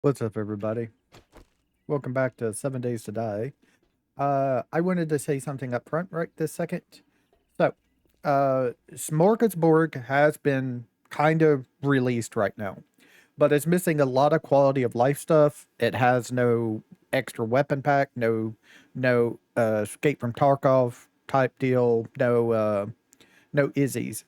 What's up, everybody? Welcome back to 7 Days to Die. I wanted to say something up front right this second. So, Smorgasbord has been kind of released right now, but it's missing a lot of quality of life stuff. It has no extra weapon pack, no escape from Tarkov type deal, no Izzy's.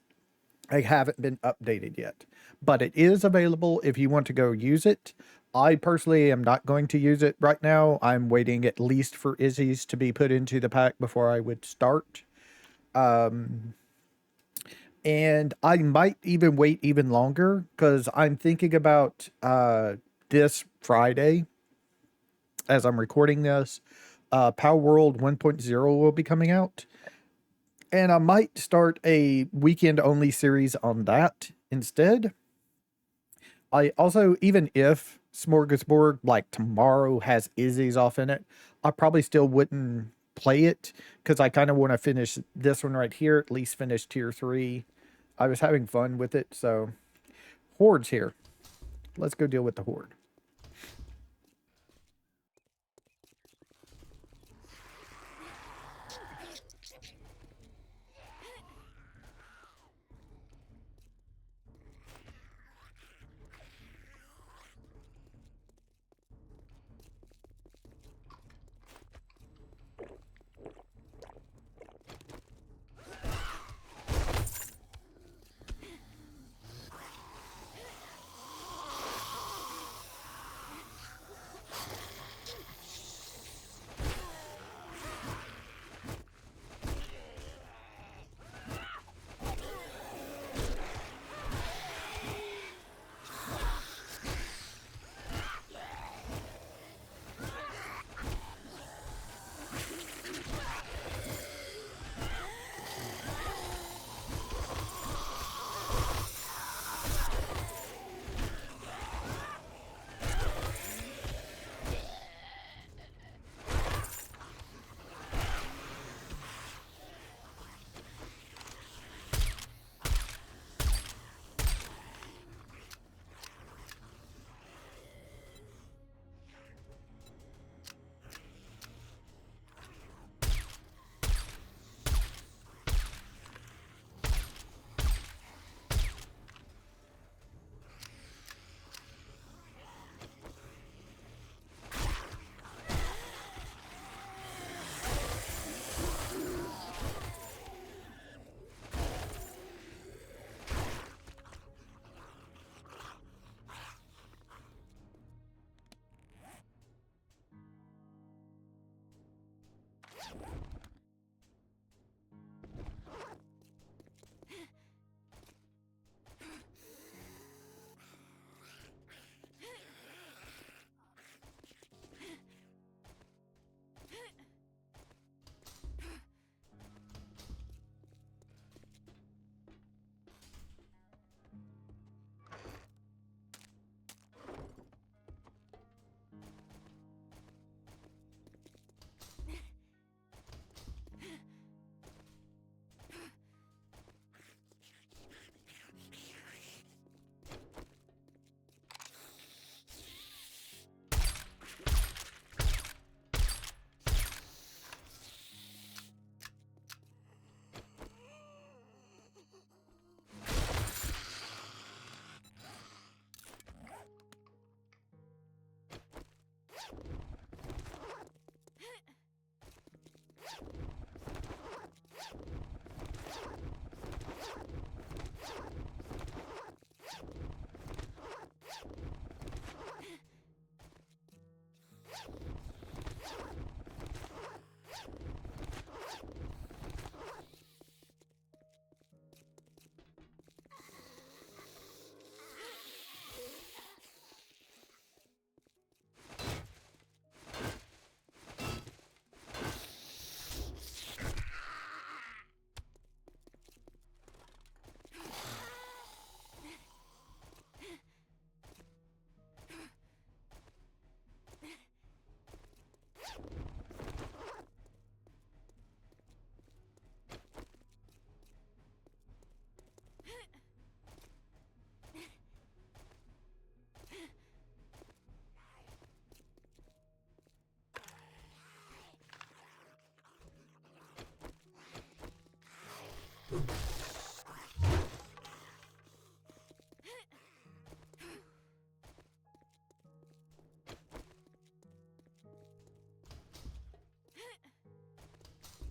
They haven't been updated yet, but it is available if you want to go use it. I personally am not going to use it right now. I'm waiting at least for Izzy's to be put into the pack before I would start. Um, and I might even wait even longer because I'm thinking about this Friday as I'm recording this. Power World 1.0 will be coming out, and I might start a weekend only series on that instead. I also, even if Smorgasbord like tomorrow has Izzy's off in it, I probably still wouldn't play it because I kind of want to finish this one right here, at least finish tier 3. I was having fun with it, so Horde's here. Let's go deal with the Horde.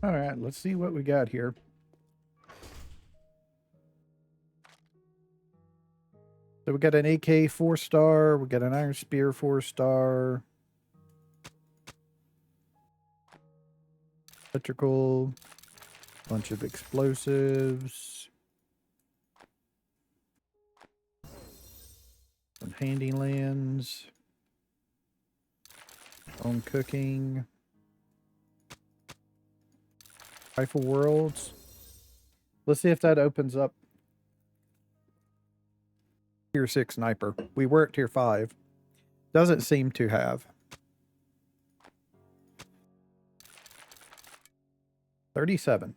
All right, let's see what we got here. So we got an AK 4-star. We got an Iron Spear 4-star. Electrical. Bunch of explosives. Some handy lands. Home cooking. Rifle worlds. Let's see if that opens up. Tier 6 sniper. We were at tier 5. Doesn't seem to have. 37.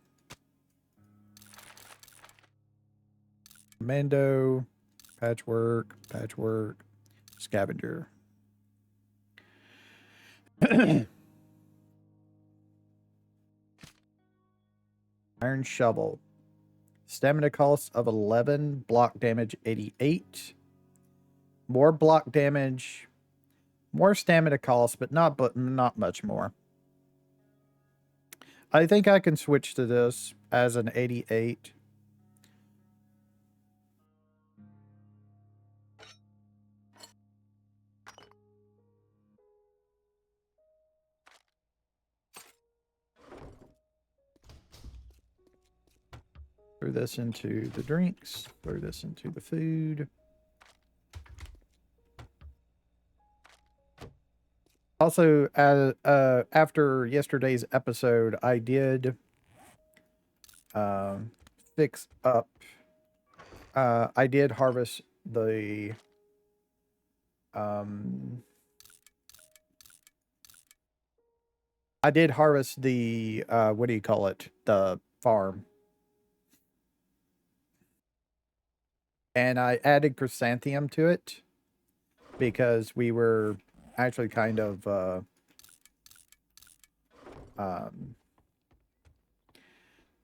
Commando. Patchwork. Patchwork. Scavenger. Iron shovel. Stamina cost of 11. Block damage 88. More block damage. More stamina cost, but not much more. I think I can switch to this as an 88. Throw this into the drinks. Throw this into the food. Also, after yesterday's episode, I did fix up. I did harvest the what do you call it? The farm. And I added chrysanthemum to it because we were actually kind of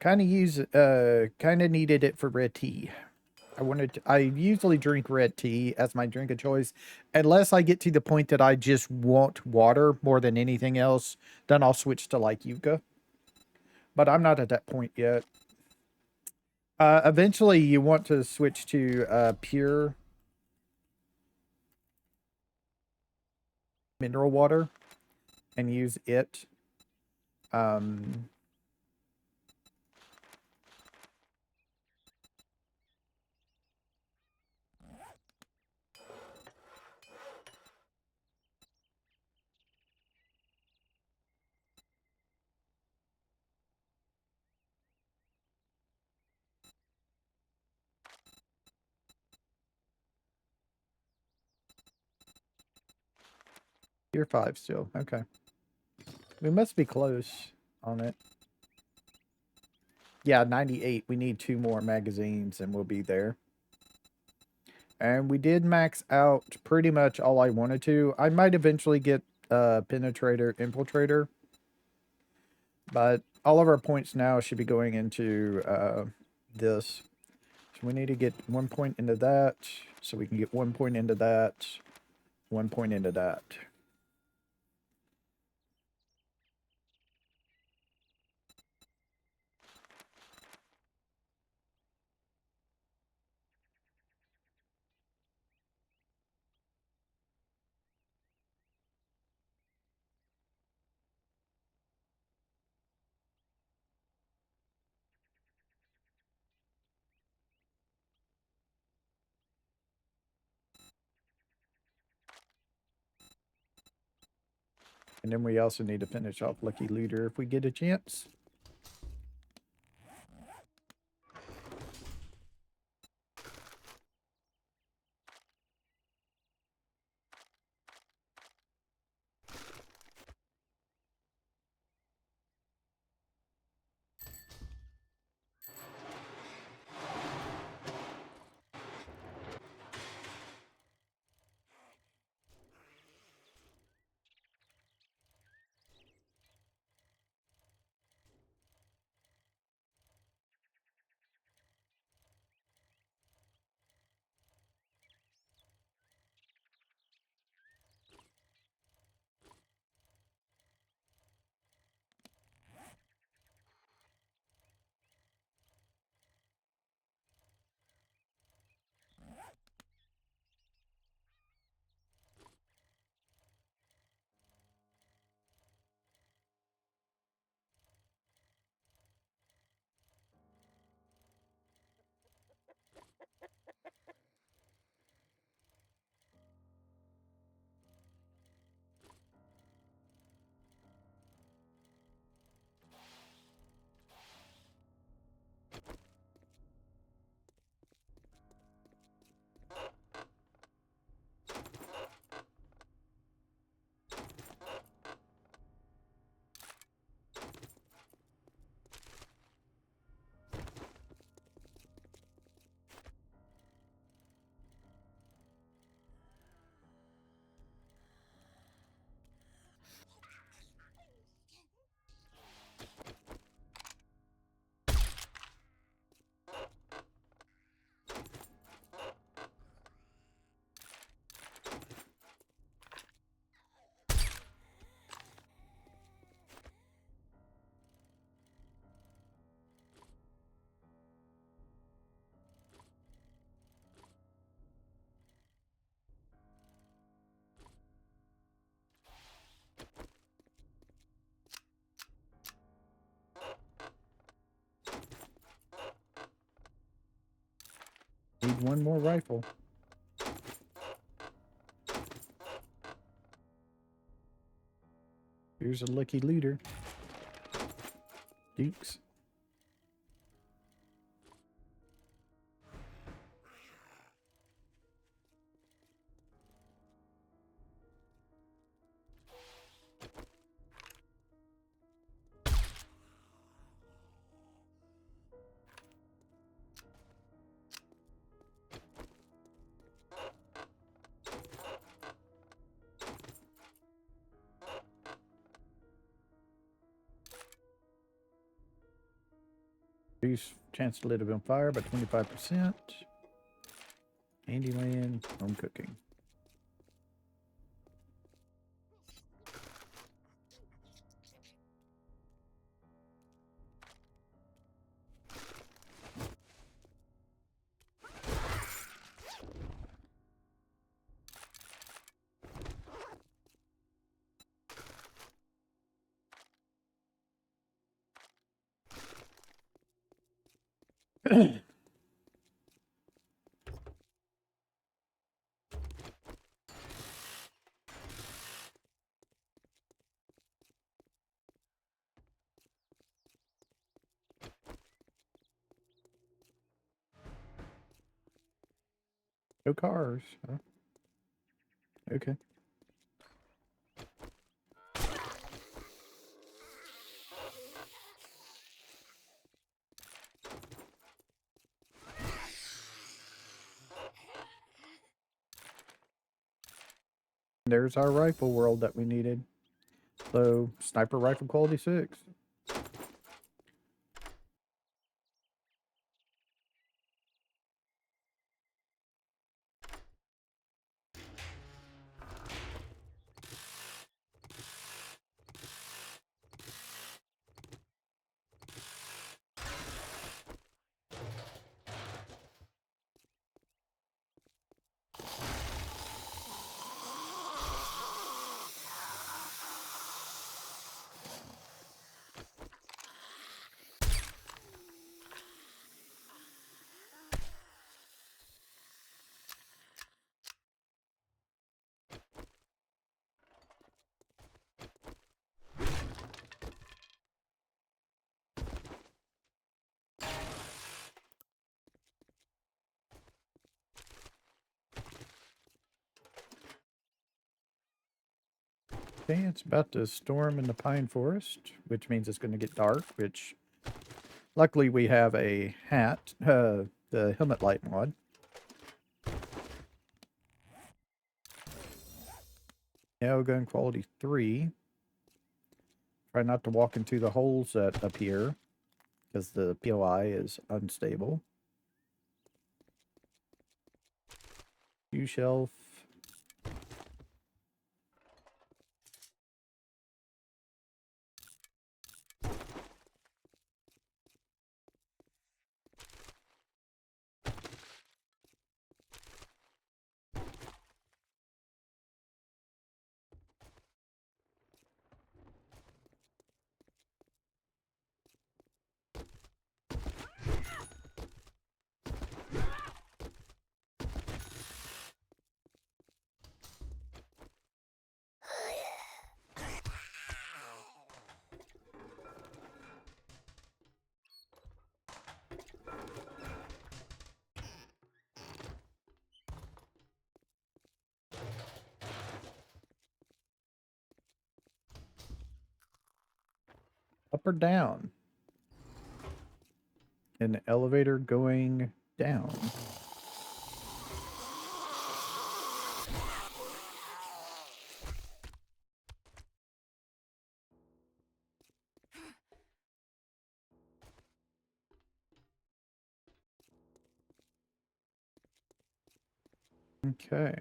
kind of needed it for red tea. I usually drink red tea as my drink of choice, unless I get to the point that I just want water more than anything else, then I'll switch to like yucca. But I'm not at that point yet. Eventually you want to switch to pure mineral water and use it. Tier 5 still. Okay. We must be close on it. Yeah, 98. We need 2 more magazines and we'll be there. And we did max out pretty much all I wanted to. I might eventually get Penetrator, Infiltrator. But all of our points now should be going into this. So we need to get 1 point into that. So we can get 1 point into that. 1 point into that. And then we also need to finish off Lucky Looter if we get a chance. Need one more rifle. Here's a lucky looter. Dukes. Reduce chance to lit it on fire by 25%. Handyland, home cooking. No cars. Huh? Okay. There's our rifle world that we needed. So, sniper rifle quality 6. Okay, it's about to storm in the pine forest, which means it's going to get dark, which luckily we have a hat, the helmet light mod. Now gun quality 3. Try not to walk into the holes that appear, because the POI is unstable. View shelf. Up or down? An elevator going down. Okay.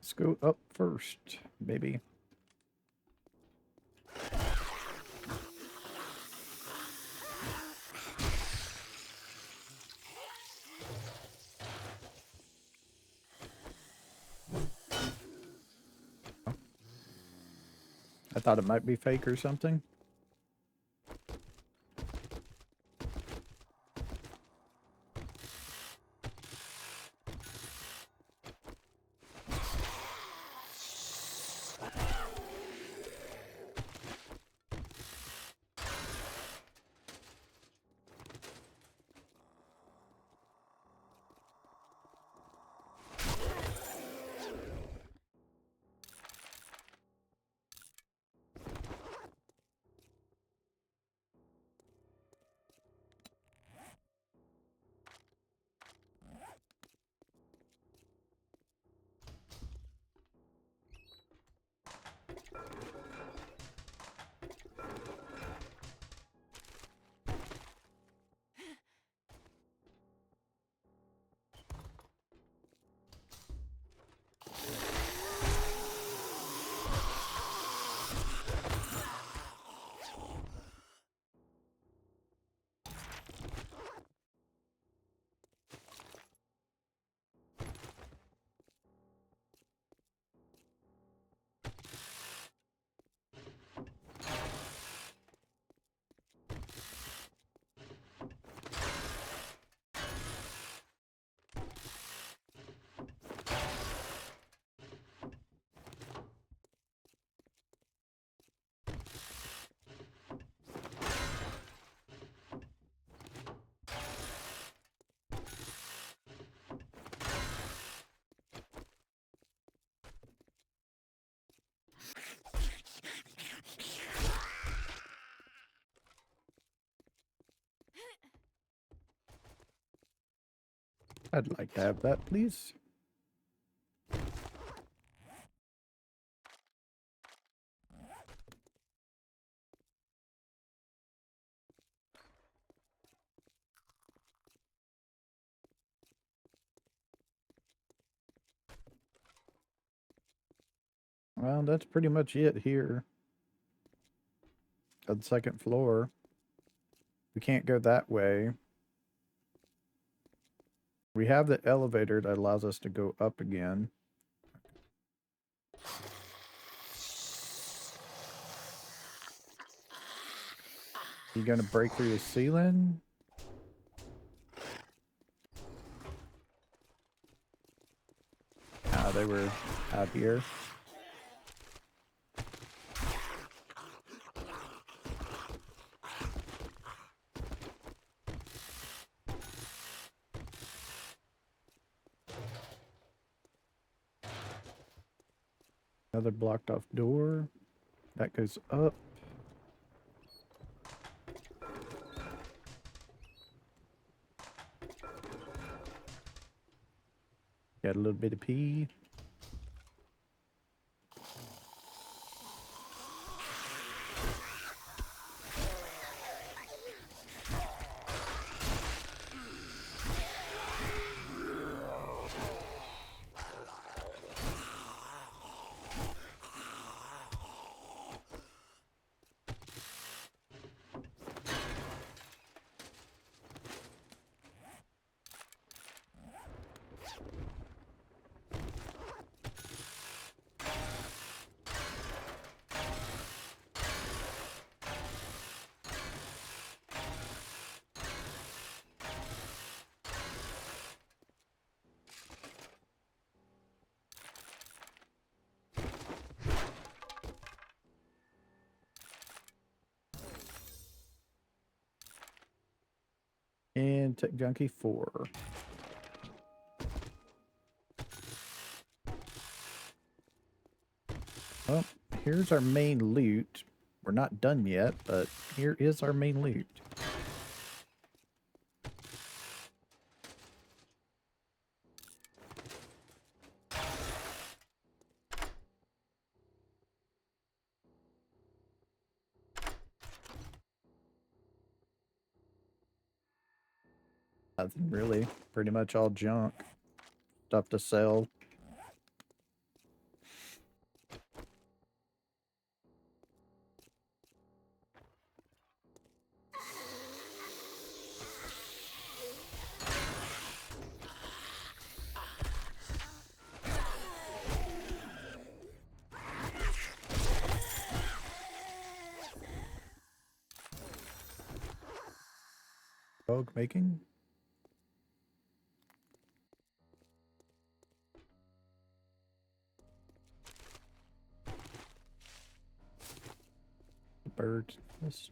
Let's go up first, maybe. I thought it might be fake or something. I'd like to have that, please. Well, that's pretty much it here. On the second floor. We can't go that way. We have the elevator that allows us to go up again. You gonna break through the ceiling? Ah, they were out here. Another blocked off door. That goes up. Got a little bit of pee. And Tech Junkie 4. Well, here's our main loot. We're not done yet, but here is our main loot. Nothing really. Pretty much all junk. Stuff to sell. Dog making. Bird nest.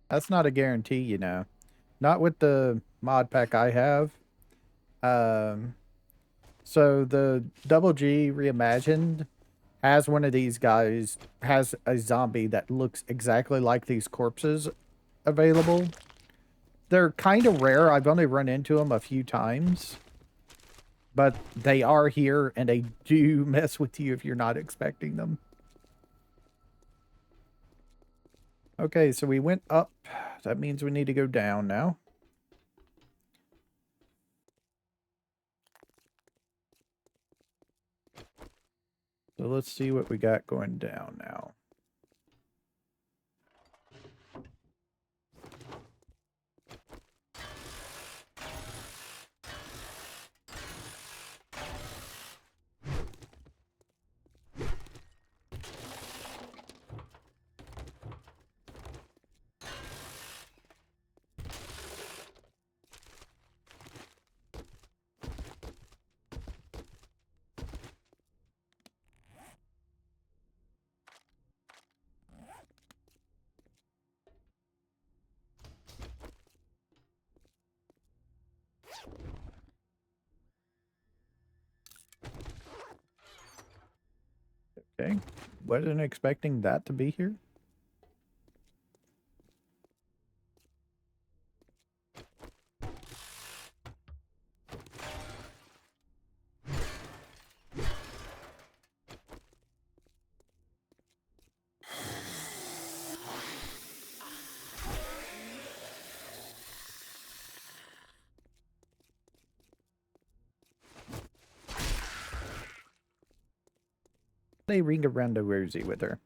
That's not a guarantee, you know. Not with the mod pack I have. Um, so the Double G Reimagined has one of these guys, has a zombie that looks exactly like these corpses available. They're kind of rare. I've only run into them a few times. But they are here, and they do mess with you if you're not expecting them. Okay, so we went up. That means we need to go down now. So let's see what we got going down now. Okay, wasn't expecting that to be here. They ring around the rosy with her.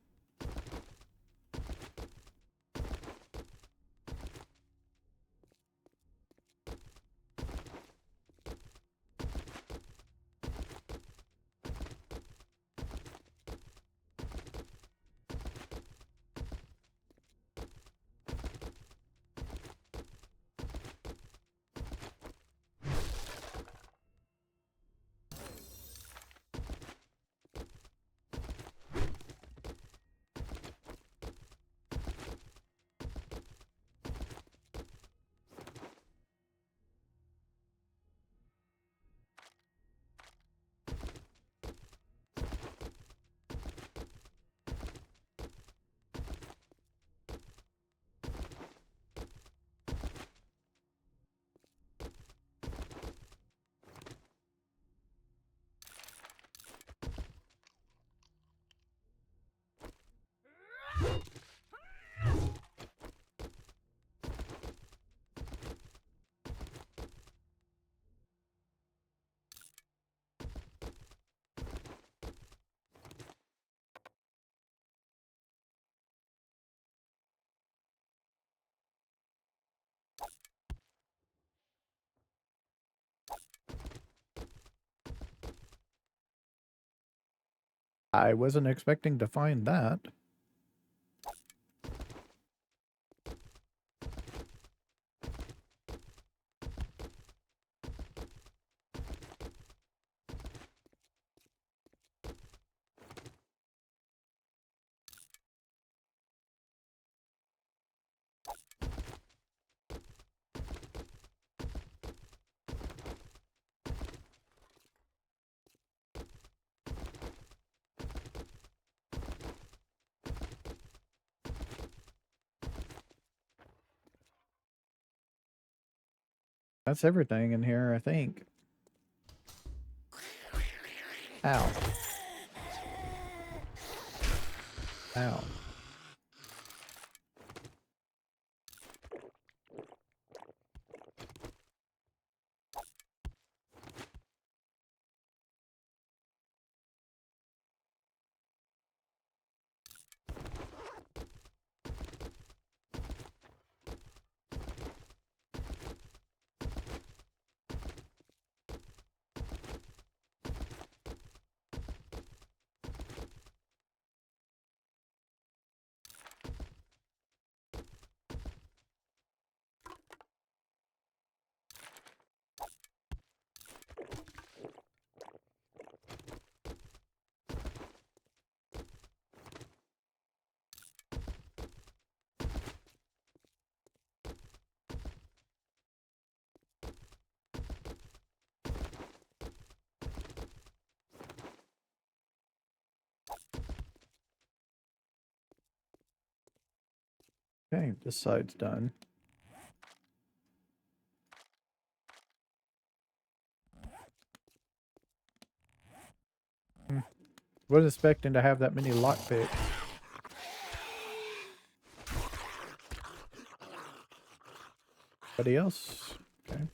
I wasn't expecting to find that. That's everything in here, I think. Ow. Ow. Okay, this side's done. Wasn't expecting to have that many lockpicks. Anybody else? Okay.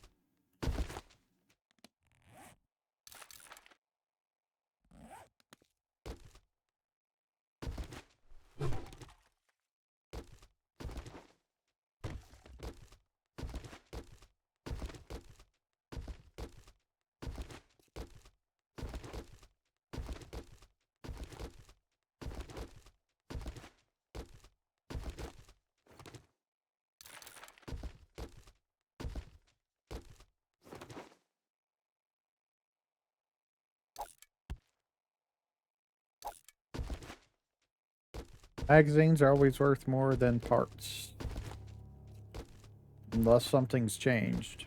Magazines are always worth more than parts. Unless something's changed.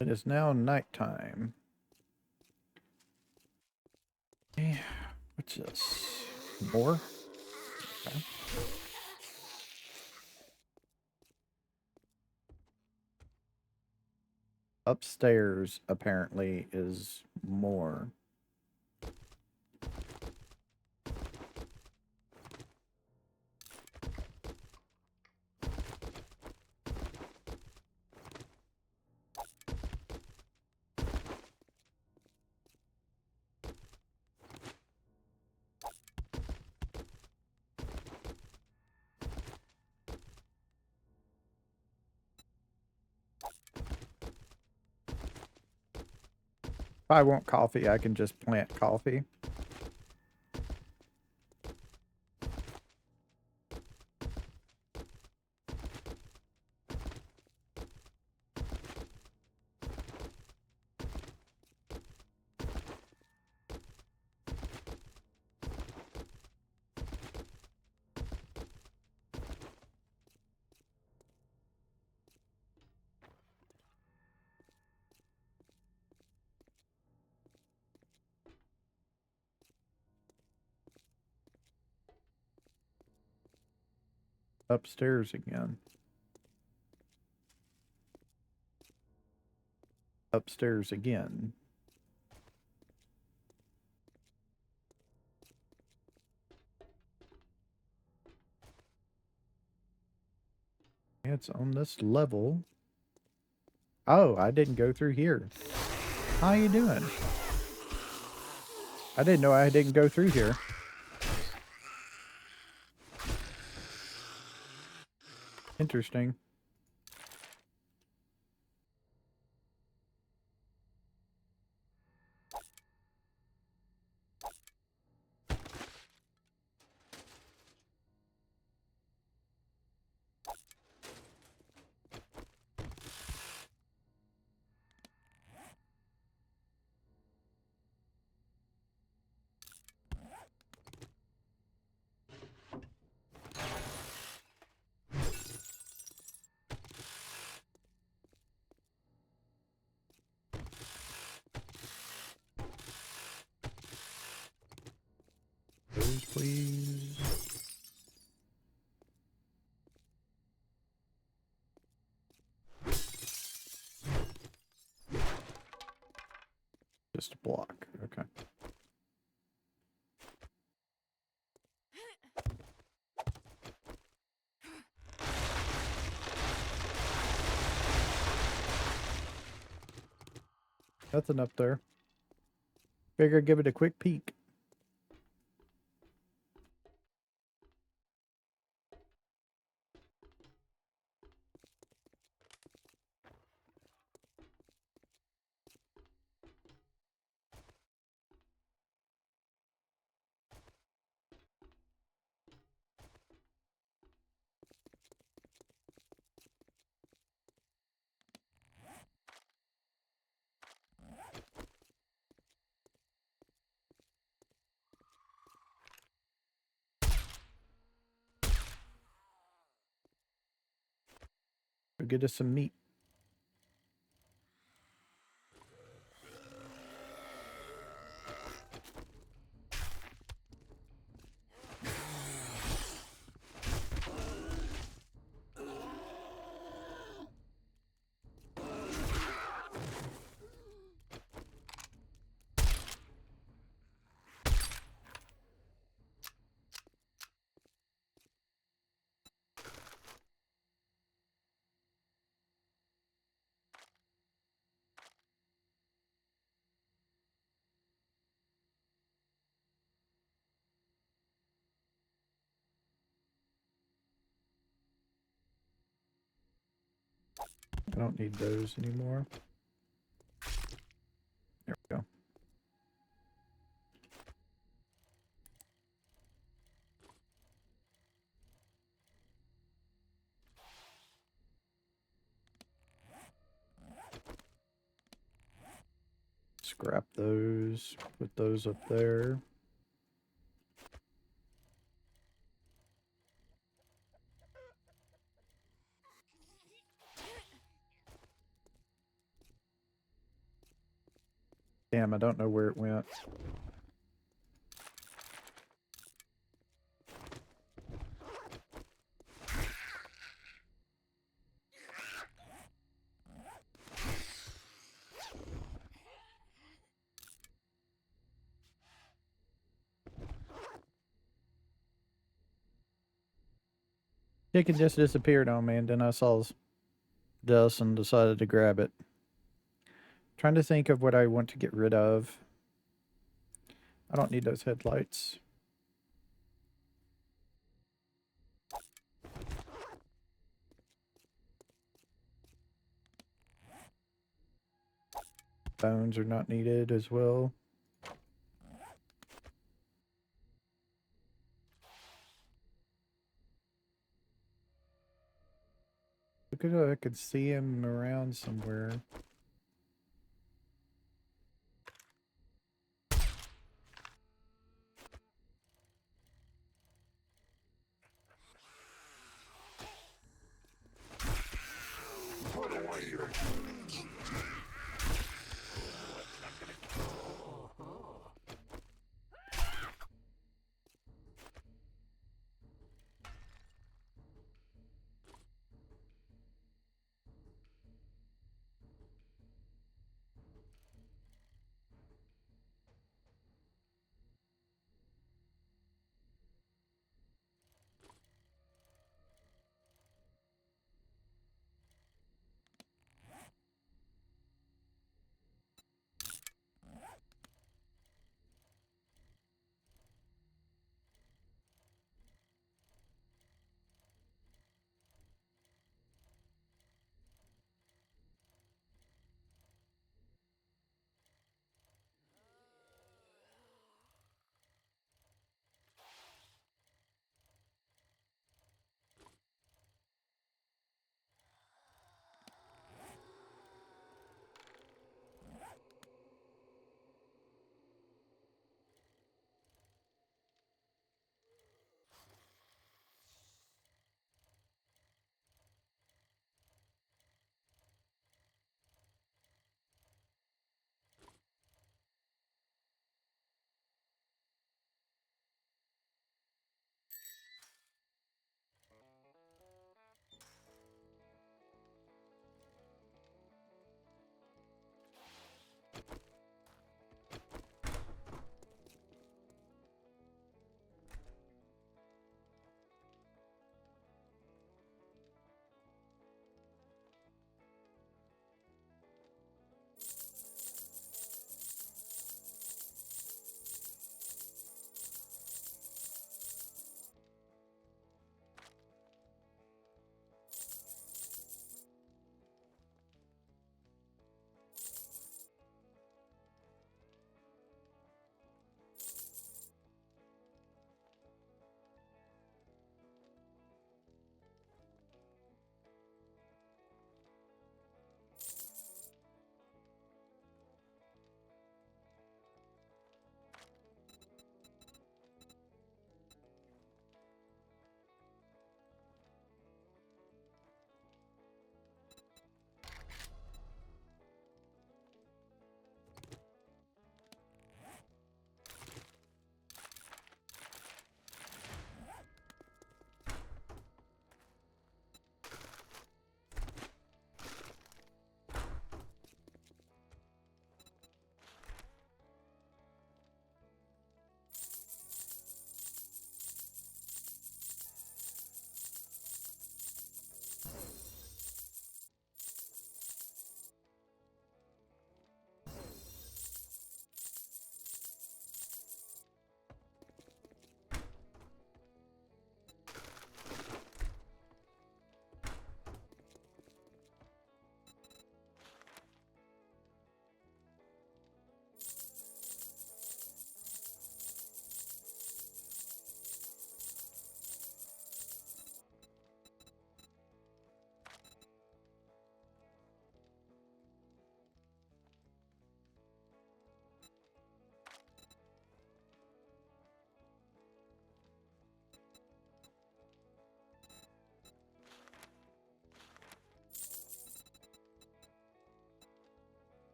It is now nighttime. Okay, what's this? More? Okay. Upstairs, apparently, is more. If I want coffee, I can just plant coffee. Upstairs again. Upstairs again. It's on this level. Oh, I didn't go through here. How you doing? I didn't know I didn't go through here. Interesting. Those, please. Just a block. Okay. Nothing up there. Figure give it a quick peek. Go get us some meat. I don't need those anymore. There we go. Scrap those, put those up there. Damn, I don't know where it went. Chicken just disappeared on me, and then I saw this and decided to grab it. Trying to think of what I want to get rid of. I don't need those headlights. Bones are not needed as well. Look at I could see him around somewhere.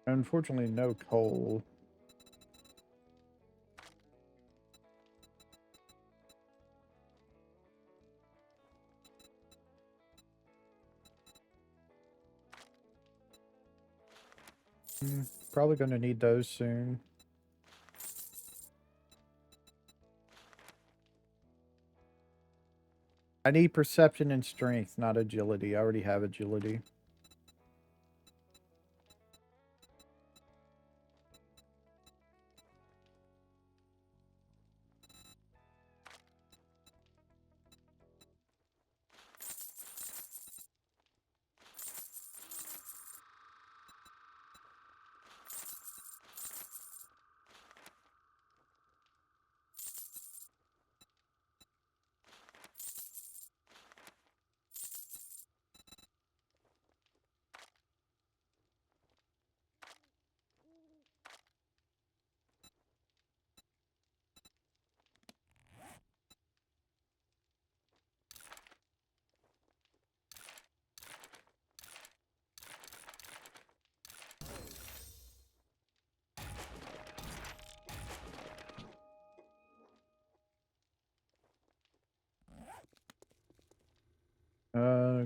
Unfortunately, no coal. Probably going to need those soon. I need perception and strength, not agility. I already have agility.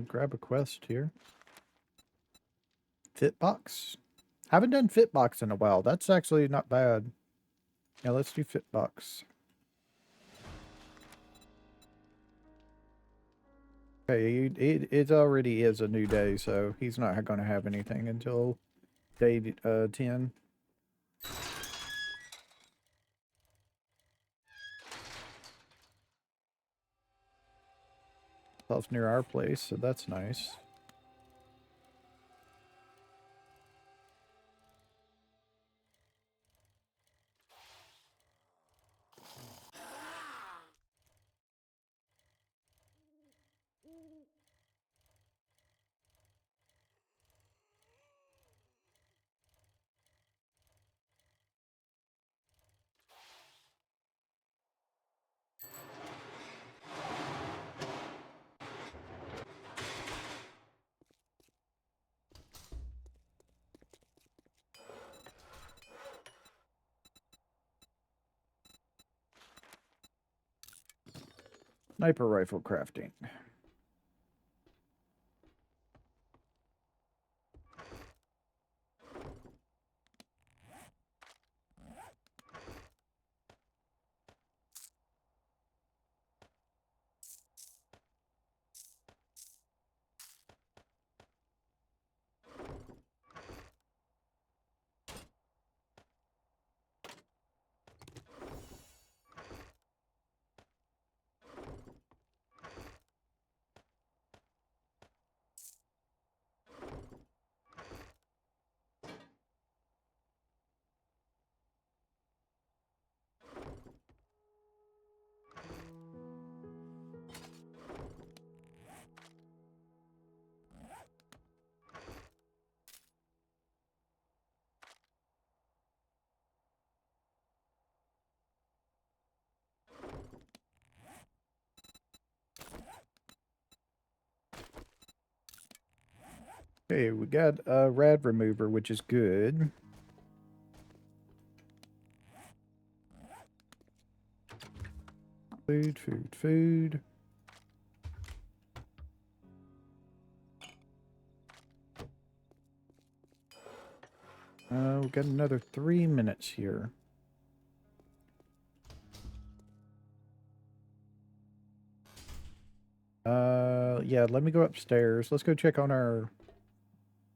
Grab a quest here. Fitbox? Haven't done Fitbox in a while. That's actually not bad. Yeah, let's do Fitbox. Okay, it already is a new day, so he's not going to have anything until day 10. That's near our place, so that's nice. Sniper rifle crafting. Okay, we got a rad remover, which is good. Food, food, food. We got another 3 minutes here. Yeah, let me go upstairs. Let's go check on our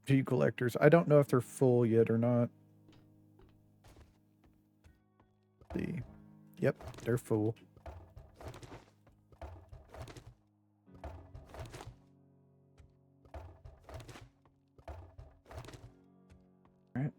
G collectors. I don't know if they're full yet or not. Let's see. Yep, they're full. All right.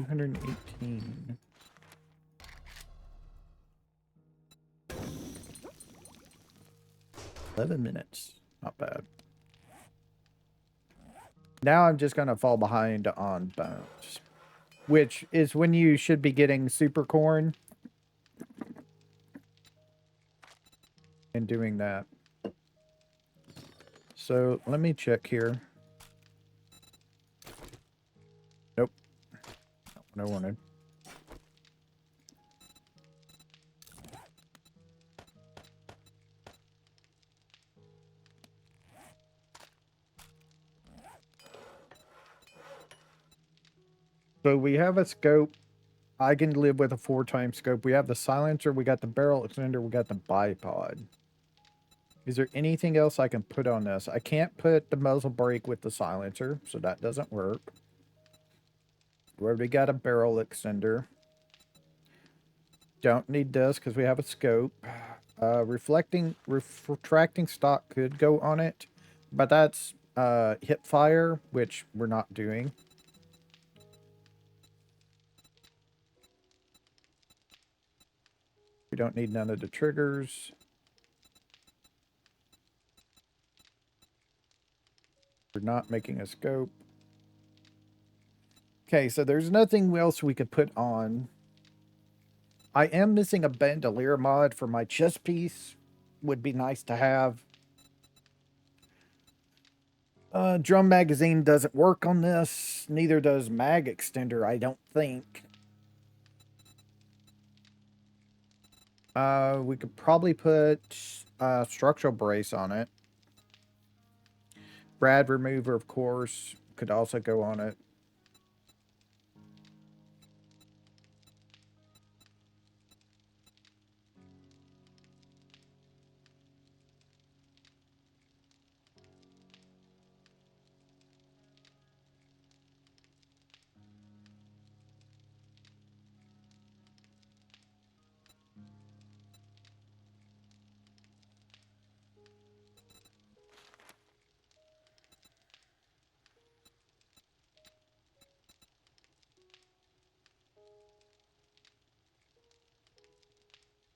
$218. 11 minutes. Not bad. Now I'm just gonna fall behind on bones. which is when you should be getting super corn and doing that. So let me check here. Nope. Not what I wanted. So we have a scope. I can live with a 4x scope. We have the silencer, we got the barrel extender, we got the bipod. Is there anything else I can put on this? I can't put the muzzle brake with the silencer, so that doesn't work. We already got a barrel extender. Don't need this because we have a scope. Retracting stock could go on it, but that's hip fire, which we're not doing. We don't need none of the triggers. We're not making a scope. Okay, so there's nothing else we could put on. I am missing a bandolier mod for my chest piece. Would be nice to have. Drum magazine doesn't work on this. Neither does mag extender, I don't think. We could probably put structural brace on it. Rad remover, of course, could also go on it.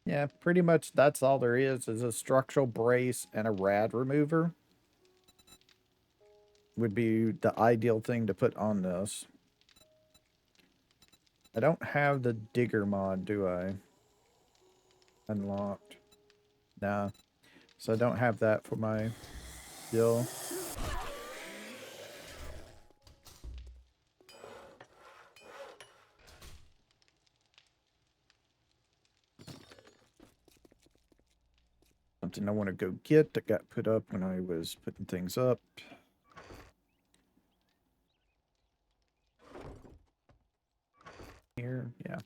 Yeah, pretty much that's all there is a structural brace and a rad remover. Would be the ideal thing to put on this. I don't have the digger mod, do I? Unlocked. Nah. So I don't have that for my skill. Something I want to go get that got put up when I was putting things up. Here, yeah.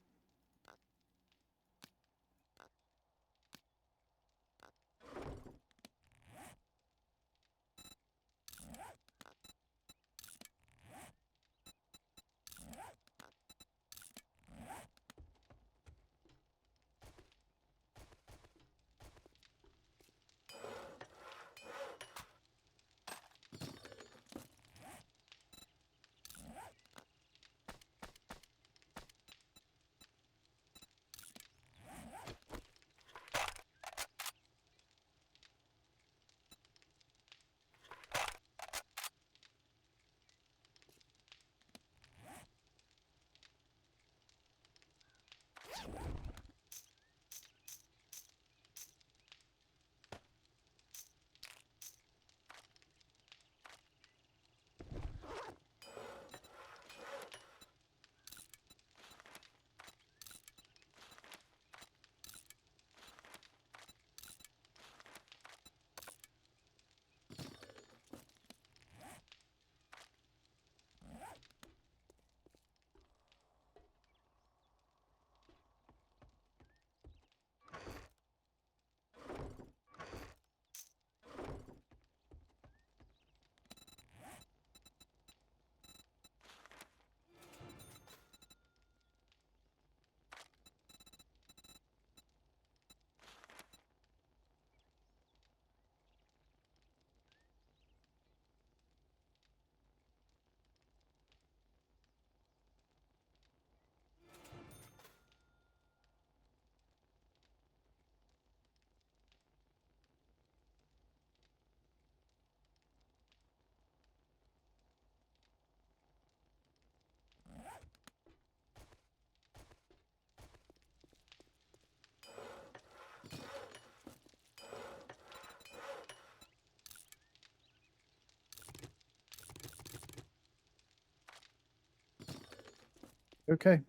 Okay.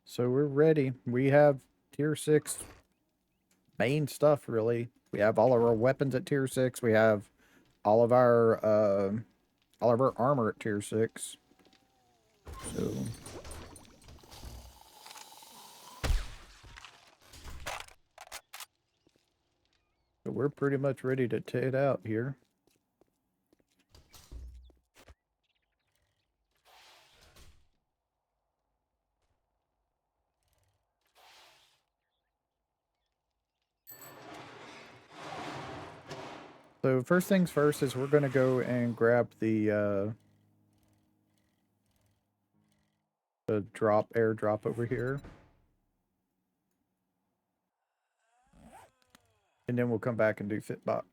So we're ready. We have tier 6 main stuff, really. We have all of our weapons at tier 6. We have all of our armor at tier 6. So we're pretty much ready to take it out here. So first things first is we're going to go and grab the airdrop over here. And then we'll come back and do Fitbox.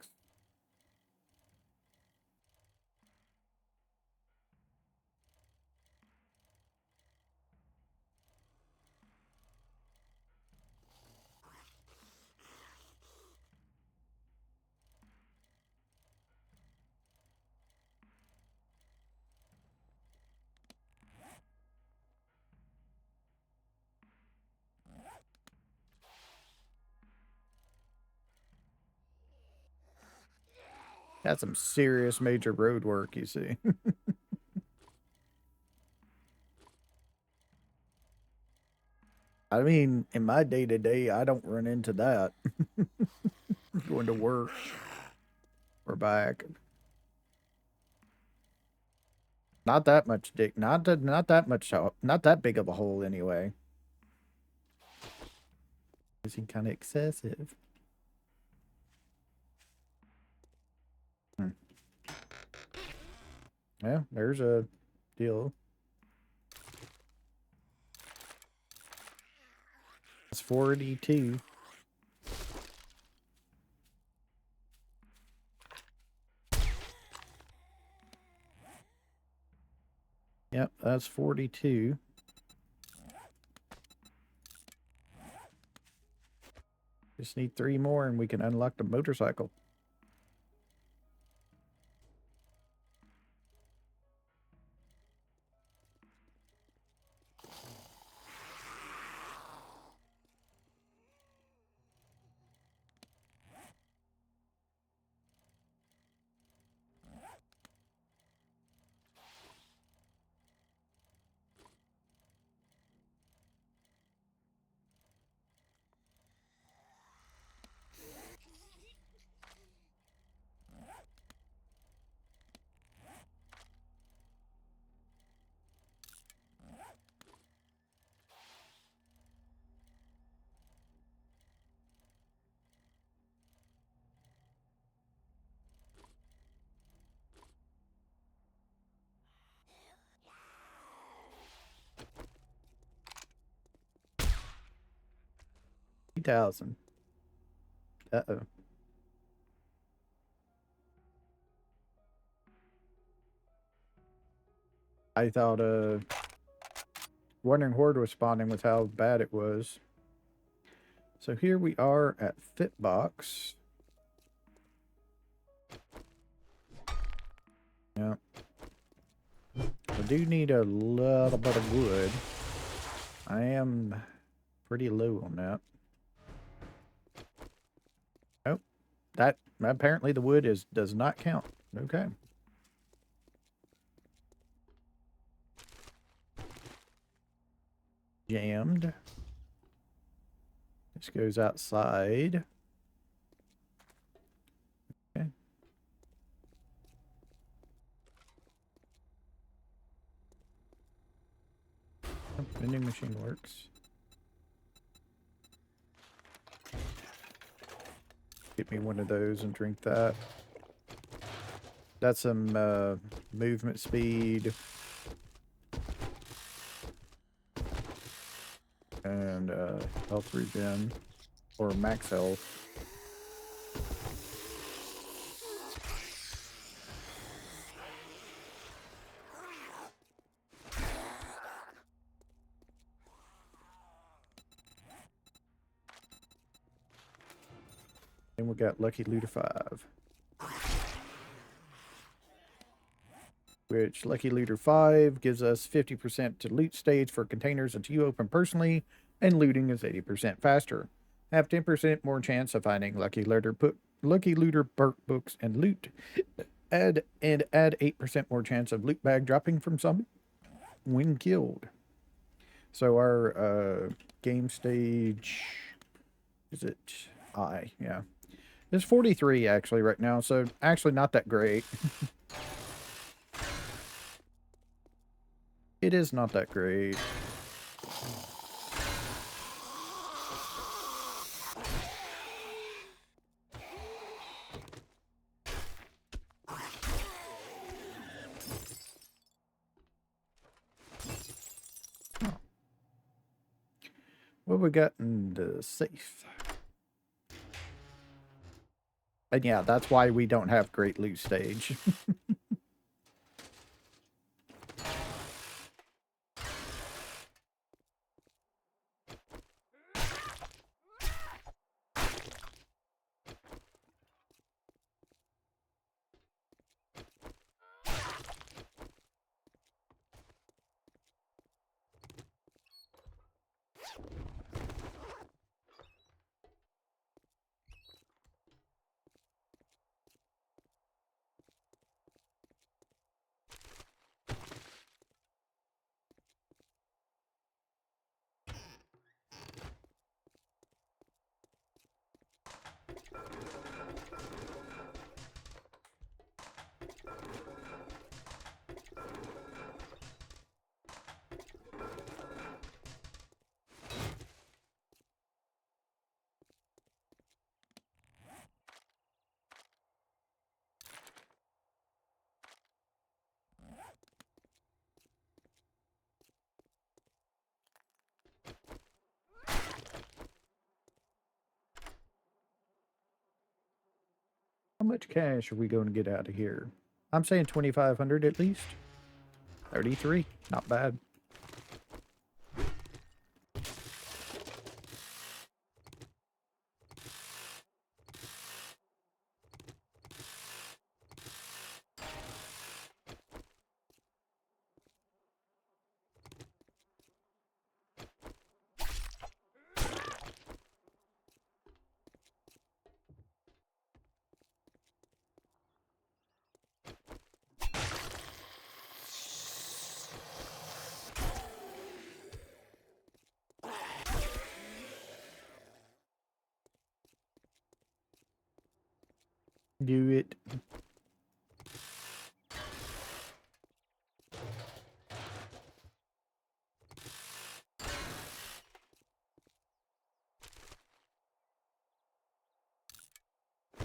That's some serious major road work, you see. I mean, in my day-to-day, I don't run into that. Going to work or back. Not that much dick. Not that much. Not that big of a hole anyway. Is he kind of excessive? Hmm. Yeah, there's a deal. It's 42. Yep, that's 42. Just need 3 more and we can unlock the motorcycle. $3,000. Uh-oh. I thought Wandering Horde was spawning with how bad it was. So here we are at Fitbox. Yeah. I do need a little bit of wood. I am pretty low on that. Oh, that apparently the wood does not count. Okay. Jammed. This goes outside. Okay. Vending machine works. Get me one of those and drink that. That's some movement speed. And health regen. Or max health. And we got Lucky Looter 5. which Lucky Looter 5 gives us 50% to loot stage for containers that you open personally, and looting is 80% faster. Have 10% more chance of finding Lucky Looter perk books and loot. Add 8% more chance of loot bag dropping from zombie when killed. So our game stage, is it I? Yeah. It's 43 actually right now, so actually not that great. It is not that great. What we got in the safe? And yeah, that's why we don't have great loot stage. How much cash are we going to get out of here? I'm saying 2,500 at least. 33, not bad. Do it.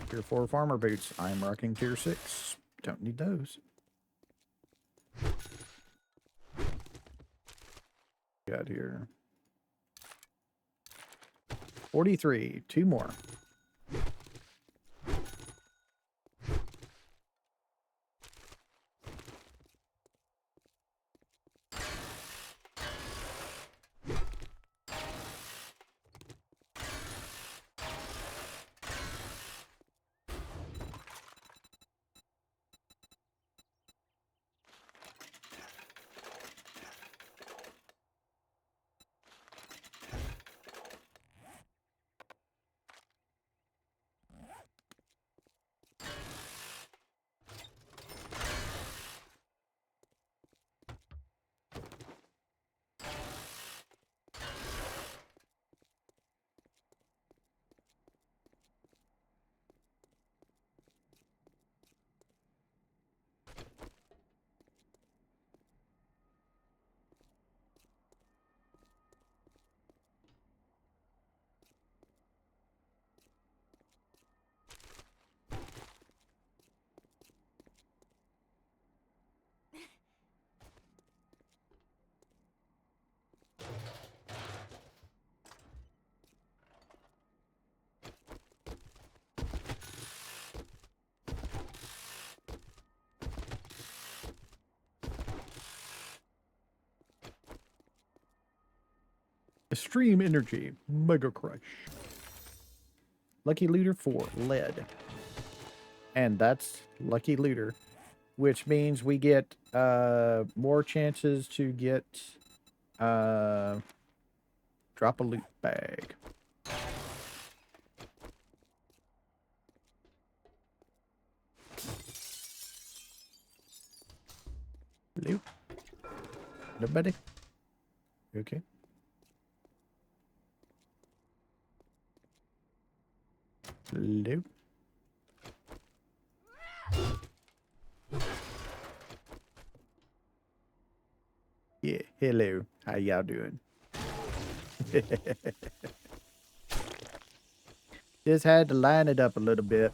Tier 4 farmer boots. I'm rocking tier 6. Don't need those. Got here. 43. 2 more. Extreme Energy. Mega Crush. Lucky Looter 4. Lead. And that's Lucky Looter. which means we get more chances to get drop a loot bag. Loot. Nobody? Okay. Loot. Yeah, hello. How y'all doing? Just had to line it up a little bit.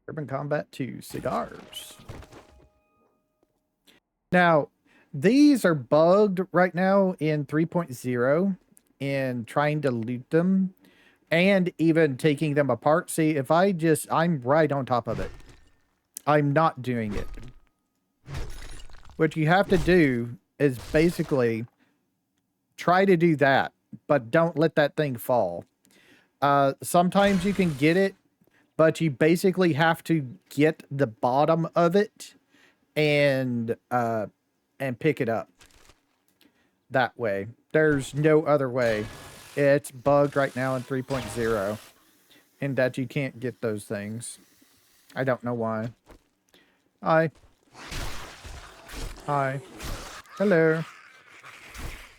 Urban Combat 2 cigars. Now, these are bugged right now in 3.0 and trying to loot them and even taking them apart. See, if I'm right on top of it. I'm not doing it. What you have to do is basically try to do that, but don't let that thing fall. Sometimes you can get it, but you basically have to get the bottom of it and pick it up that way. There's no other way. It's bugged right now in 3.0 in that you can't get those things. I don't know why. Hi. Hi. Hello.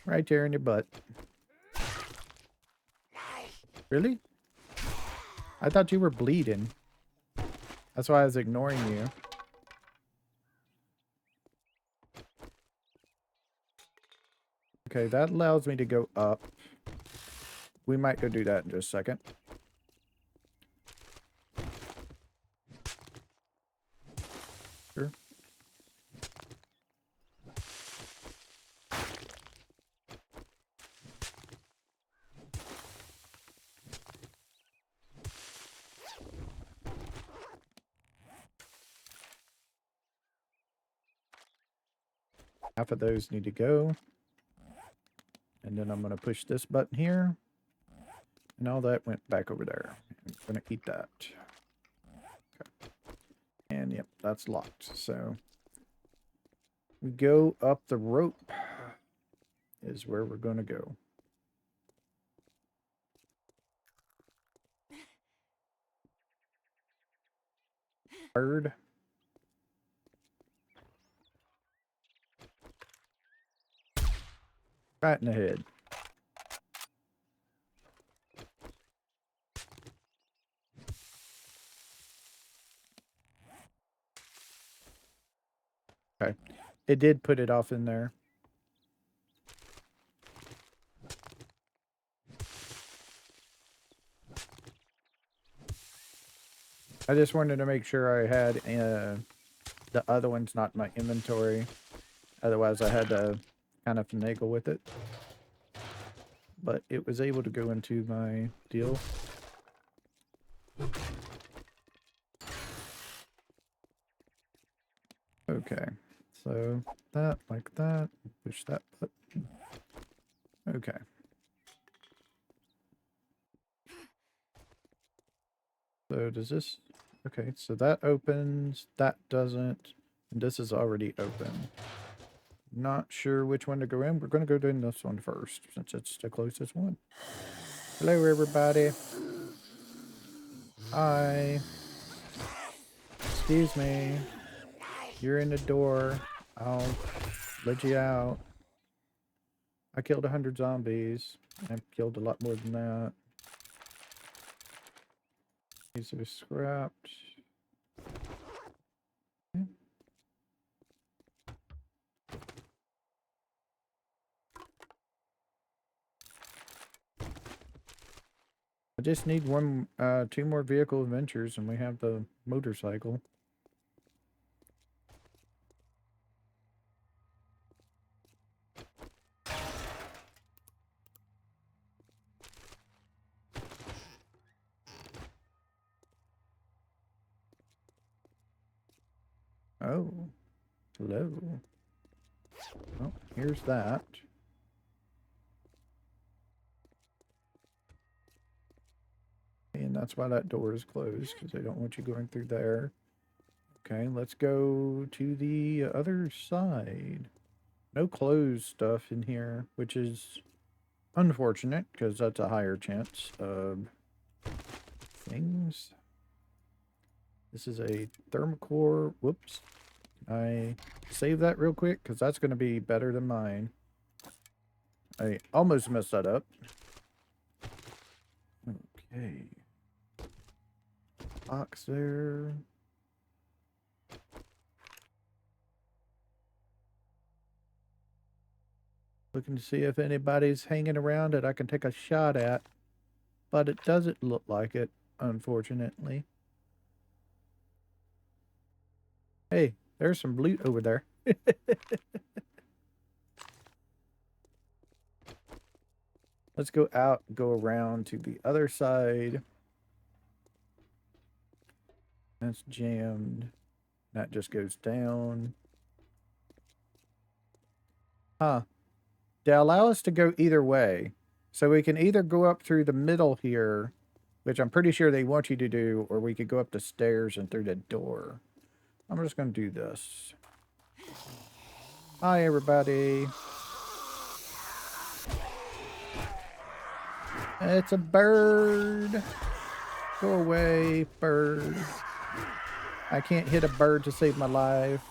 Right there in your butt. Really? I thought you were bleeding. That's why I was ignoring you. Okay, that allows me to go up. We might go do that in just a second. Sure. Half of those need to go. And then I'm going to push this button here. And all that went back over there. I'm going to eat that. Okay. And yep, that's locked. So we go up the rope is where we're going to go. Bird. Right in the head. Okay. It did put it off in there. I just wanted to make sure I had the other ones not in my inventory. Otherwise, I had to kind of finagle with it. But it was able to go into my deal. Okay. So that, like that. Push that button. Okay. So does this... Okay, so that opens. That doesn't. And this is already open. Not sure which one to go in. We're going to go doing this one first, since it's the closest one. Hello, everybody. Hi. Excuse me. You're in the door. I'll let you out. I killed 100 zombies. I've killed a lot more than that. These are scrapped. Okay. I just need two more vehicle adventures and we have the motorcycle. Oh, hello. Oh, here's that. And that's why that door is closed, because they don't want you going through there. Okay, let's go to the other side. No closed stuff in here, which is unfortunate, because that's a higher chance of things. This is a thermocore. Whoops. I save that real quick, because that's going to be better than mine. I almost messed that up. Okay. Box there. Looking to see if anybody's hanging around that I can take a shot at. But it doesn't look like it, unfortunately. Hey, there's some loot over there. Let's go out, go around to the other side. That's jammed. That just goes down. Huh. They allow us to go either way. So we can either go up through the middle here, which I'm pretty sure they want you to do, or we could go up the stairs and through the door. I'm just going to do this. Hi, everybody. It's a bird. Go away, bird. I can't hit a bird to save my life.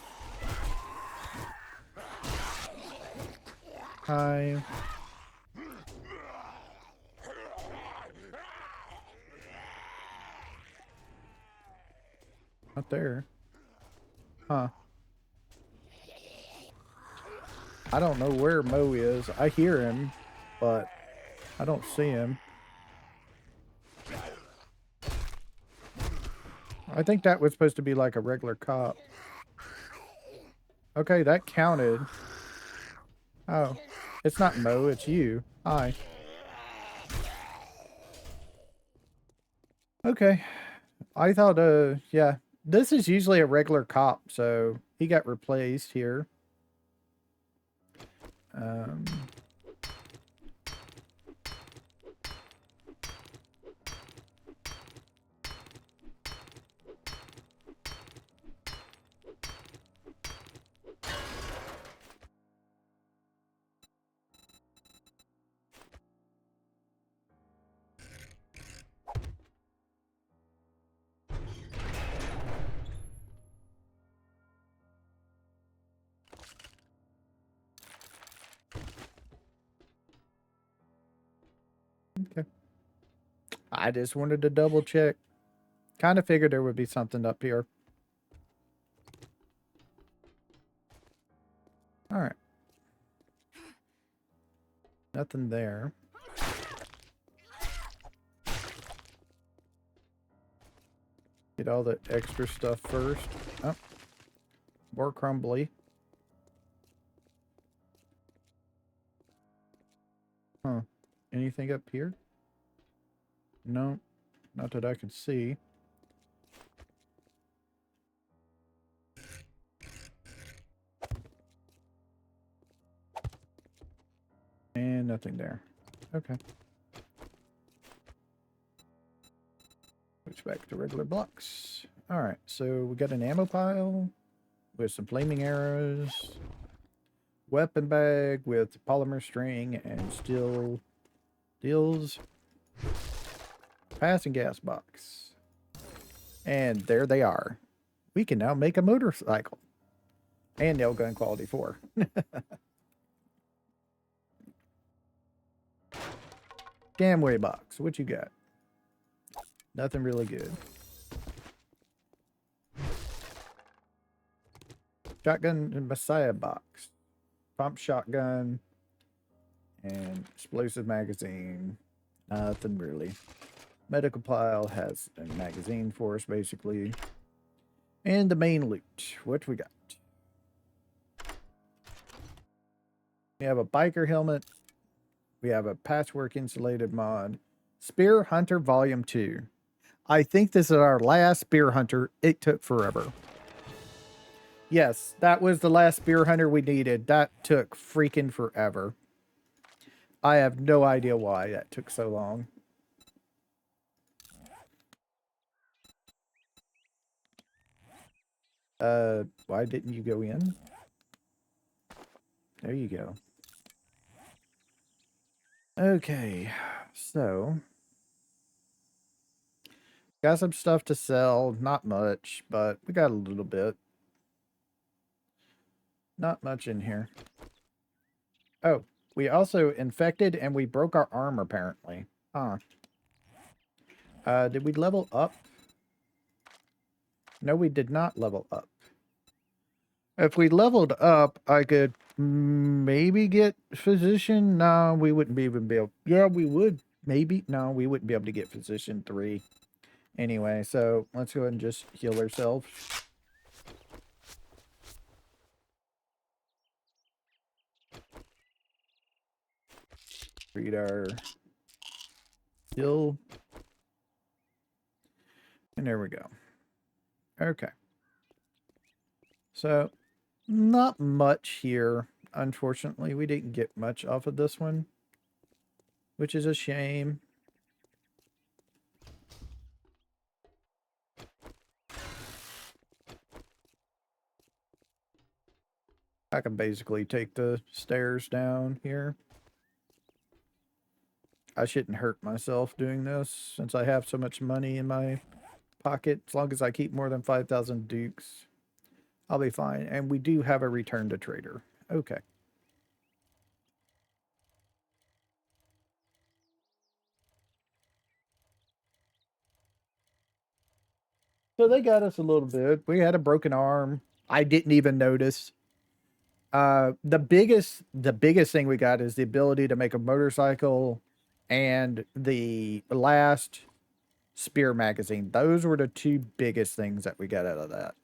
Hi. Not there. Huh. I don't know where Mo is. I hear him, but I don't see him. I think that was supposed to be like a regular cop. Okay, that counted. Oh, it's not Mo, it's you. Hi. Okay. I thought, yeah. This is usually a regular cop, so he got replaced here. Um... Okay. I just wanted to double check. Kind of figured there would be something up here. All right. Nothing there. Get all the extra stuff first. Oh, more crumbly. Huh. Anything up here? No, not that I can see. And nothing there. Okay. Switch back to regular blocks. Alright, so we got an ammo pile with some flaming arrows. Weapon bag with polymer string and steel deals. Passing gas box. And there they are. We can now make a motorcycle. And nail gun quality 4. Scamway box. What you got? Nothing really good. Shotgun and Messiah box. Pump shotgun. And explosive magazine. Nothing really. Medical pile has a magazine for us, basically. And the main loot. What we got? We have a biker helmet. We have a patchwork insulated mod. Spear Hunter Volume 2. I think this is our last Spear Hunter. It took forever. Yes, that was the last Spear Hunter we needed. That took freaking forever. I have no idea why that took so long. Why didn't you go in? There you go. Okay, so got some stuff to sell. Not much, but we got a little bit. Not much in here. Oh, we also infected and we broke our arm apparently. Huh. Did we level up? No, we did not level up. If we leveled up, I could maybe get physician. No, we wouldn't be even be able. Yeah, we would. Maybe. No, we wouldn't be able to get physician 3. Anyway, so let's go ahead and just heal ourselves. Read our heal. And there we go. Okay. So, not much here. Unfortunately, we didn't get much off of this one, which is a shame. I can basically take the stairs down here. I shouldn't hurt myself doing this since I have so much money in my pocket. As long as I keep more than 5,000 dukes, I'll be fine. And we do have a return to trader. Okay. So they got us a little bit. We had a broken arm. I didn't even notice. The biggest thing we got is the ability to make a motorcycle and the last spear magazine. Those were the two biggest things that we got out of that.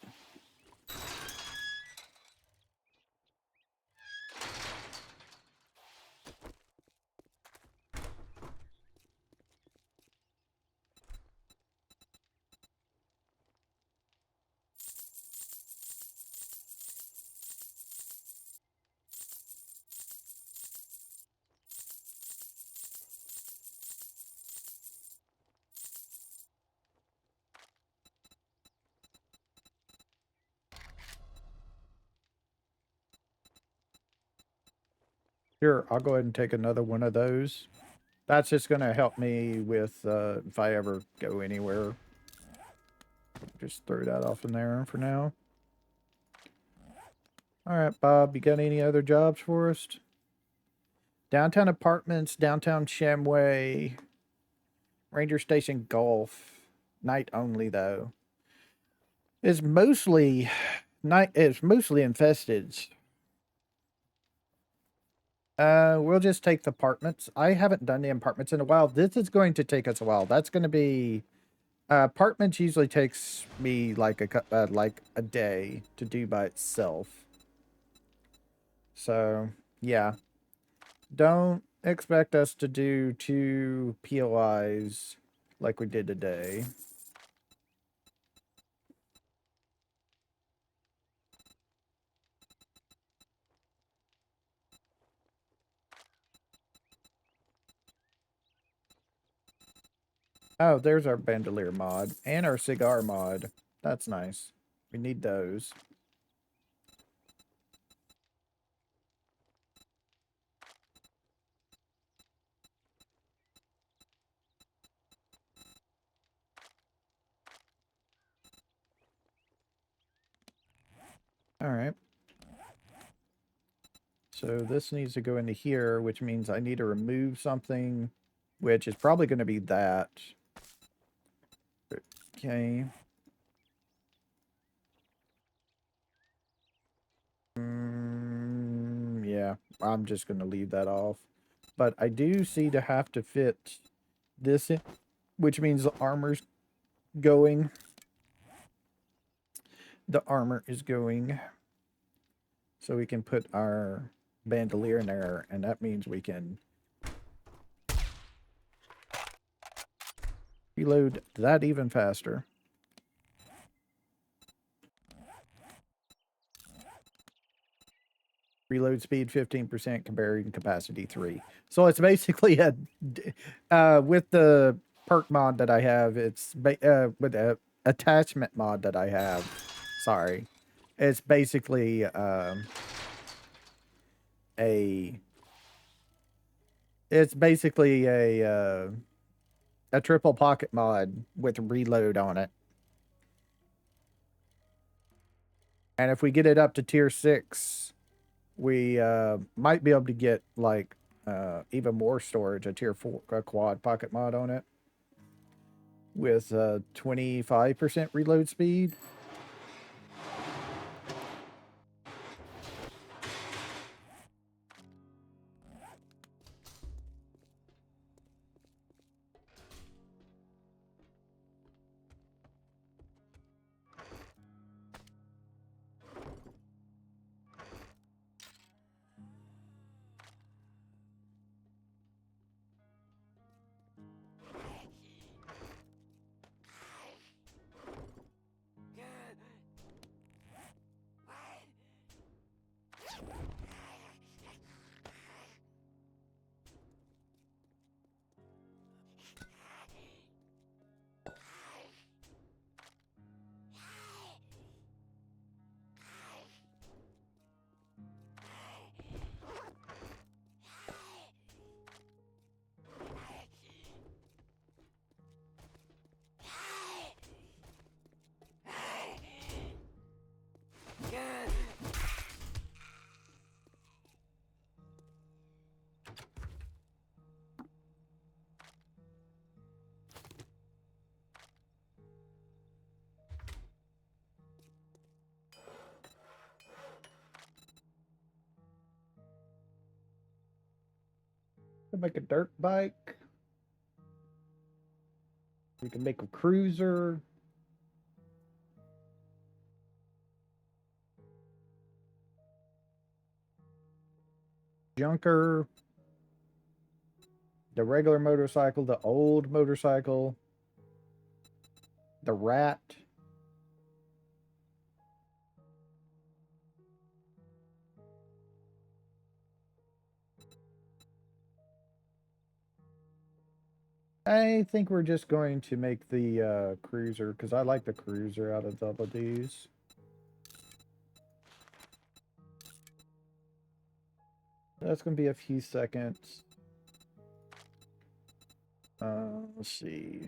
Here, I'll go ahead and take another one of those. That's just going to help me with if I ever go anywhere. Just throw that off in there for now. All right, Bob, you got any other jobs for us? Downtown apartments, downtown Shamway, Ranger Station Golf. Night only though. It's mostly night. It's mostly infested. We'll just take the apartments. I haven't done the apartments in a while. This is going to take us a while. That's going to be apartments usually takes me like a day to do by itself. So yeah, don't expect us to do 2 POIs like we did today. Oh, there's our bandolier mod and our cigar mod. That's nice. We need those. All right. So this needs to go into here, which means I need to remove something, which is probably going to be that. Okay. Yeah, I'm just going to leave that off. But I do see to have to fit this in. which means the armor's going. The armor is going. So we can put our bandolier in there, and that means we can reload that even faster. Reload speed 15%, carrying capacity 3. So it's basically a with the perk mod that I have, it's with the attachment mod that I have. Sorry, it's basically a it's basically a triple pocket mod with reload on it. And if we get it up to tier 6, we might be able to get like even more storage, a tier 4 quad pocket mod on it with 25% reload speed. We can make a dirt bike. We can make a cruiser. Junker. The regular motorcycle, the old motorcycle, the rat. I think we're just going to make the cruiser because I like the cruiser out of all of these. That's going to be a few seconds. Let's see.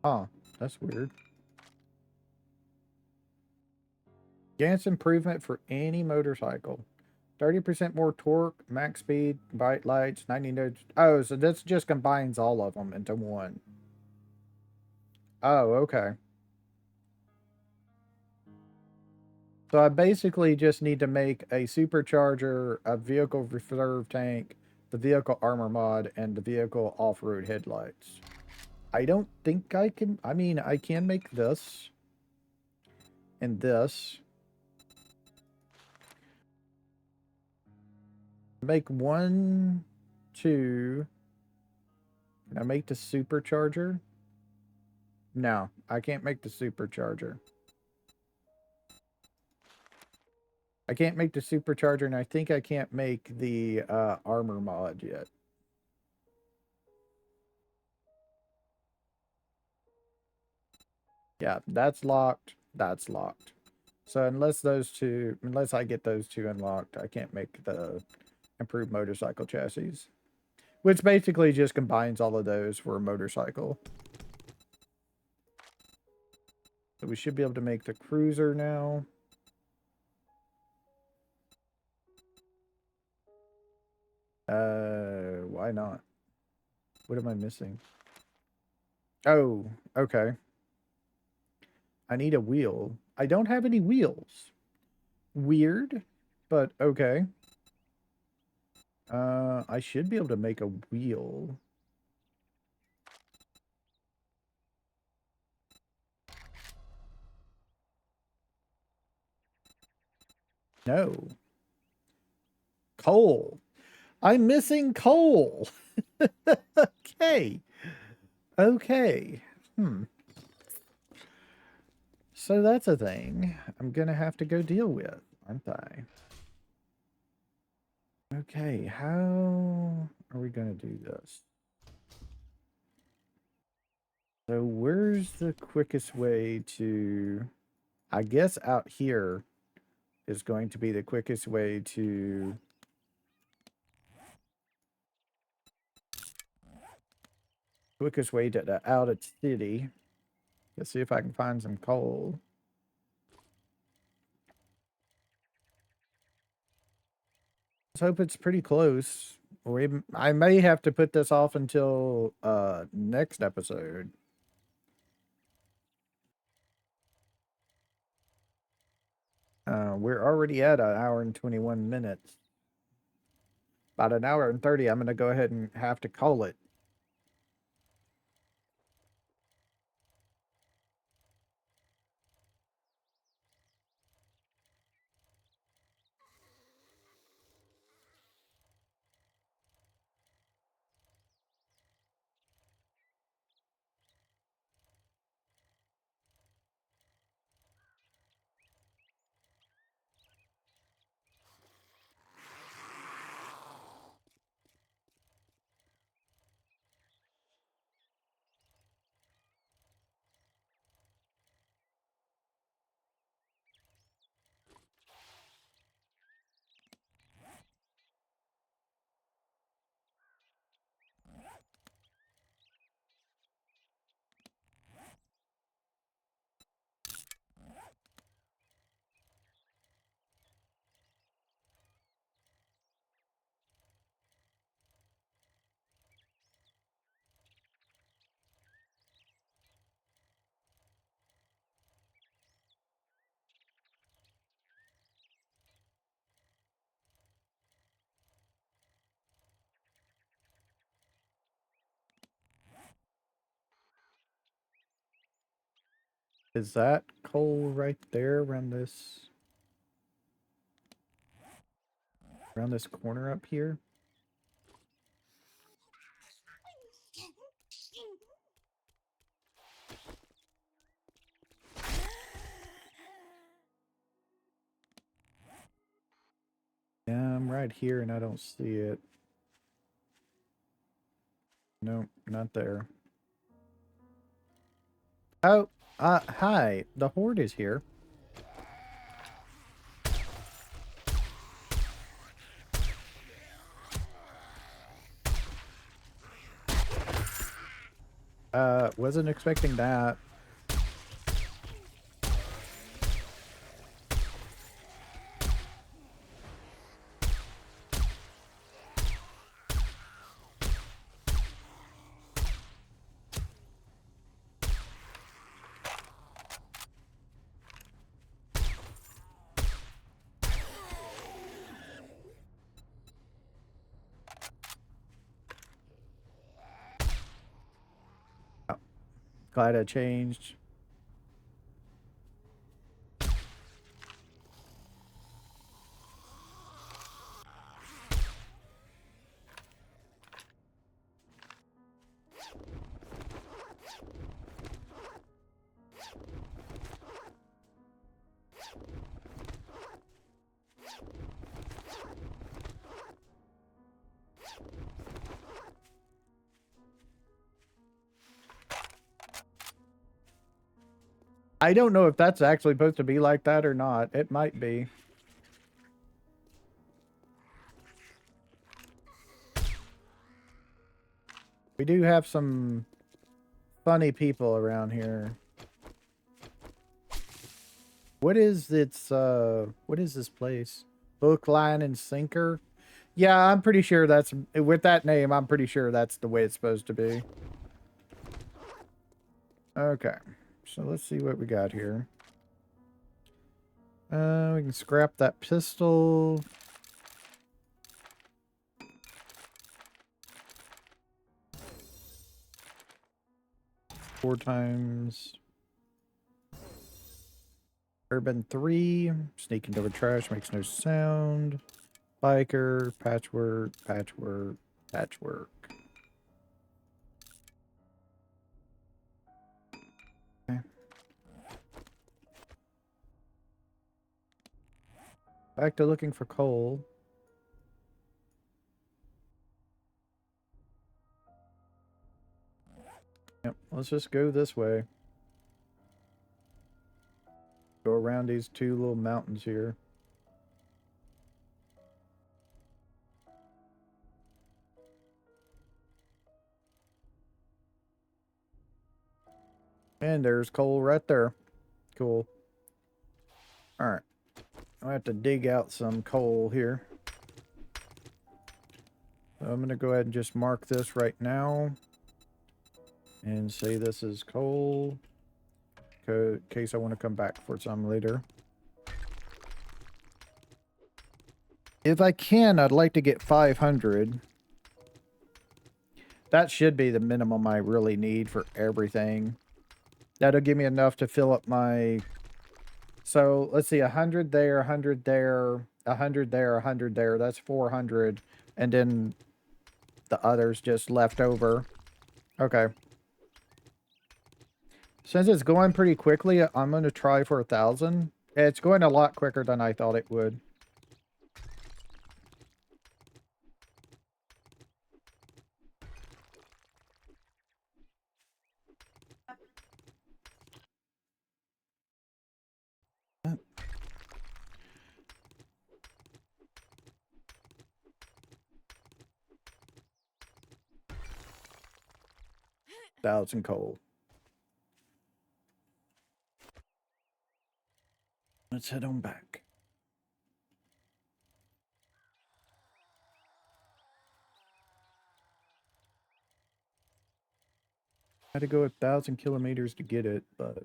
Oh, that's weird. Gas improvement for any motorcycle. 30% more torque, max speed, bright lights, 90 notes. Oh, so this just combines all of them into one. Oh, okay. So I basically just need to make a supercharger, a vehicle reserve tank, the vehicle armor mod, and the vehicle off-road headlights. I don't think I can... I mean, I can make this. And this. Make 1, 2... Can I make the supercharger? No, I can't make the supercharger. I can't make the supercharger, and I think I can't make the armor mod yet. Yeah, that's locked. That's locked. So unless I get those two unlocked, I can't make the improved motorcycle chassis. Which basically just combines all of those for a motorcycle. So we should be able to make the cruiser now. Why why not? What am I missing? Oh, okay. I need a wheel. I don't have any wheels. Weird, but okay. I should be able to make a wheel. No. Coal. I'm missing coal. Okay. Okay. Hmm. So that's a thing I'm gonna have to go deal with, aren't I? Okay, how are we gonna do this? So where's the quickest way to... I guess out here is going to be the quickest way to... Quickest way to the out of city. Let's see if I can find some coal. Let's hope it's pretty close. I may have to put this off until next episode. We're already at an hour and 21 minutes. About an hour and 30, I'm going to go ahead and have to call it. Is that coal right there around this corner up here? Yeah, I'm right here and I don't see it. Nope, not there. Oh, hi. The horde is here. Wasn't expecting that. Oh, glad I changed. I don't know if that's actually supposed to be like that or not. It might be. We do have some funny people around here. What is this place? Hook, line, and sinker? Yeah, I'm pretty sure that's with that name. I'm pretty sure that's the way it's supposed to be. Okay, so let's see what we got here. We can scrap that pistol. Four times. Urban 3. Sneak into the trash makes no sound. Biker. Patchwork. Patchwork. Patchwork. Okay. Back to looking for coal. Yep, let's just go this way. Go around these two little mountains here. And there's coal right there. Cool. Alright. I have to dig out some coal here. So I'm going to go ahead and just mark this right now. And say this is coal. In case I want to come back for some later. If I can, I'd like to get 500. That should be the minimum I really need for everything. That'll give me enough to fill up my... So, let's see, 100 there, 100 there, 100 there, 100 there. That's 400. And then the others just left over. Okay. Since it's going pretty quickly, I'm going to try for 1,000. It's going a lot quicker than I thought it would. Thousand coal. Let's head on back. Had to go 1,000 kilometers to get it, but...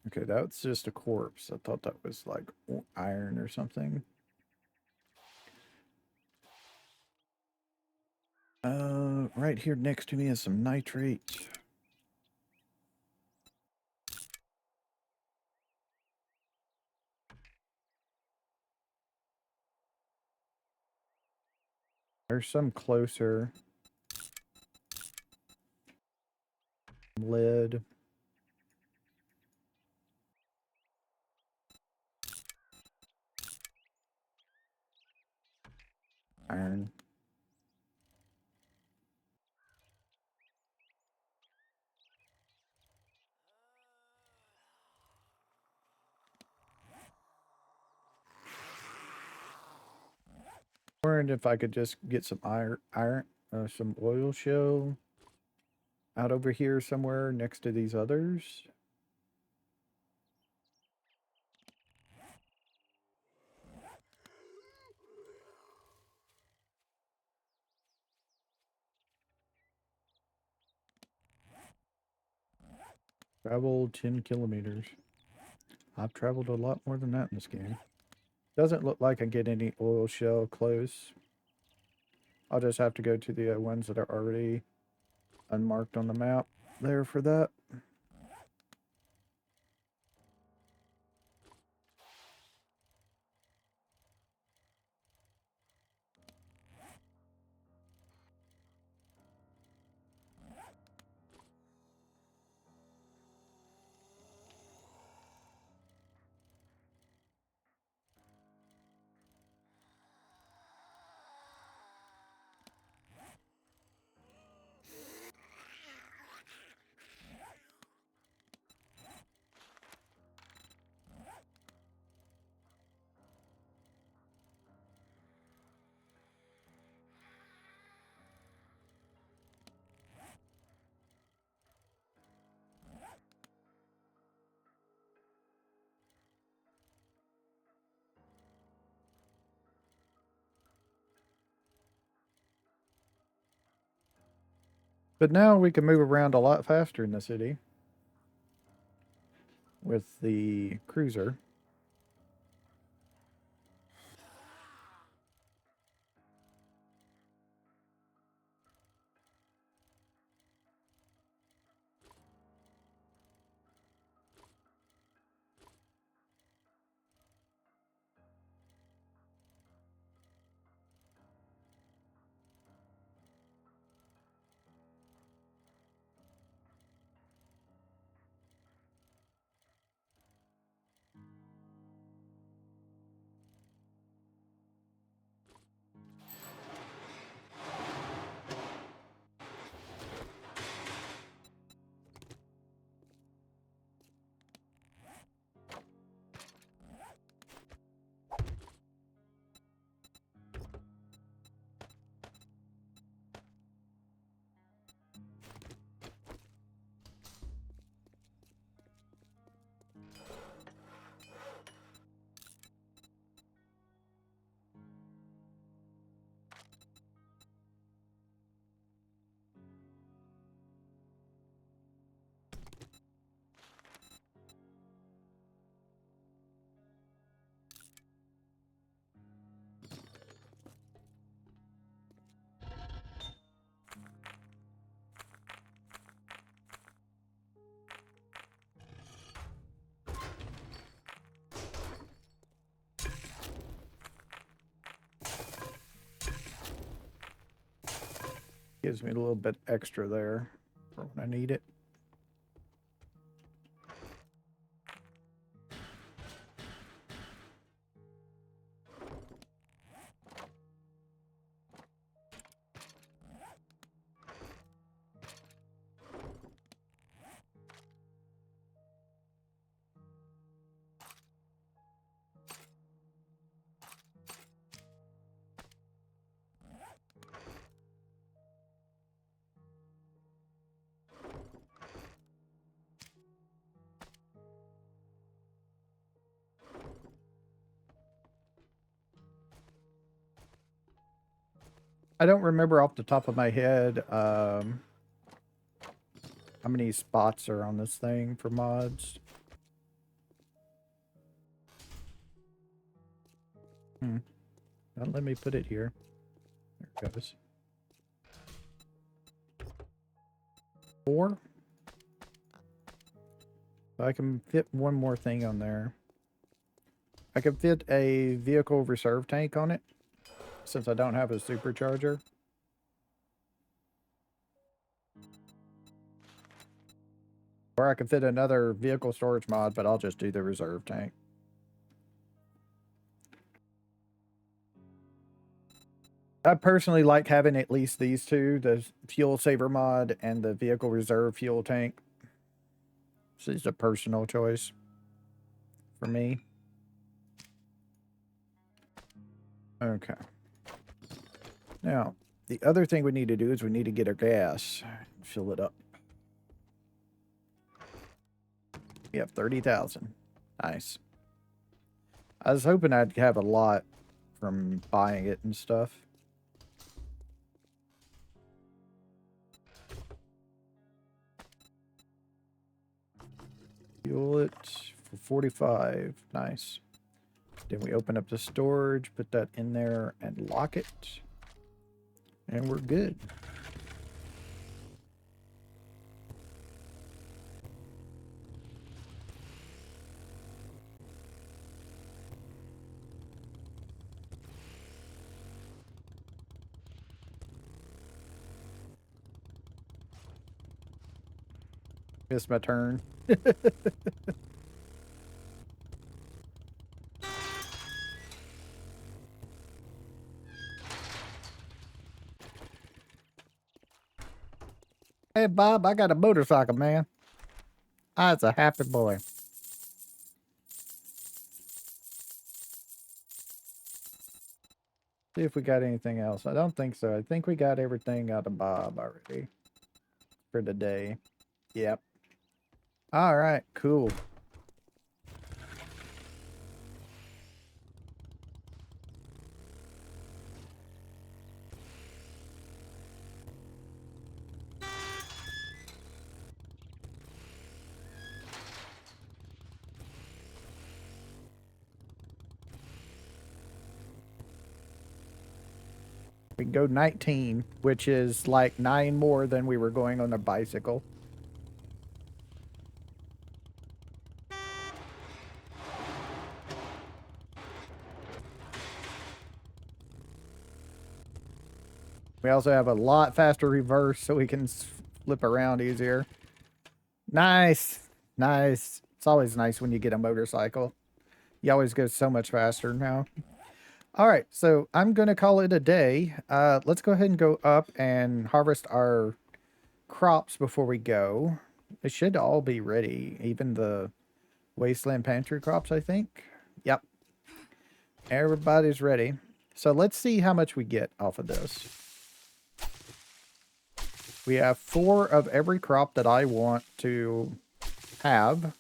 Okay, that's just a corpse. I thought that was like iron or something. Right here next to me is some nitrate. There's some closer. Lead. Iron. Wondering if I could just get some some oil shell out over here somewhere next to these others. Traveled 10 kilometers. I've traveled a lot more than that in this game. Doesn't look like I get any oil shell close. I'll just have to go to the ones that are already unmarked on the map there for that. But now we can move around a lot faster in the city with the cruiser. Gives me a little bit extra there for when I need it. I don't remember off the top of my head how many spots are on this thing for mods. Don't let me put it here. There it goes. 4. So I can fit one more thing on there. I can fit a vehicle reserve tank on it since I don't have a supercharger. Or I can fit another vehicle storage mod, but I'll just do the reserve tank. I personally like having at least these two, the fuel saver mod and the vehicle reserve fuel tank. This is a personal choice for me. Okay. Now, the other thing we need to do is we need to get our gas. Fill it up. We have 30,000. Nice. I was hoping I'd have a lot from buying it and stuff. Fuel it for 45. Nice. Then we open up the storage, put that in there, and lock it. And we're good. Missed my turn. Hey, Bob, I got a motorcycle, man. I was a happy boy. See if we got anything else. I don't think so. I think we got everything out of Bob already for the day. Yep. All right, cool. We can go 19, which is like 9 more than we were going on a bicycle. We also have a lot faster reverse, so we can flip around easier. Nice. Nice. It's always nice when you get a motorcycle. You always go so much faster now. All right, so I'm going to call it a day. Let's go ahead and go up and harvest our crops before we go. It should all be ready, even the wasteland pantry crops, I think. Yep. Everybody's ready. So let's see how much we get off of this. We have 4 of every crop that I want to have.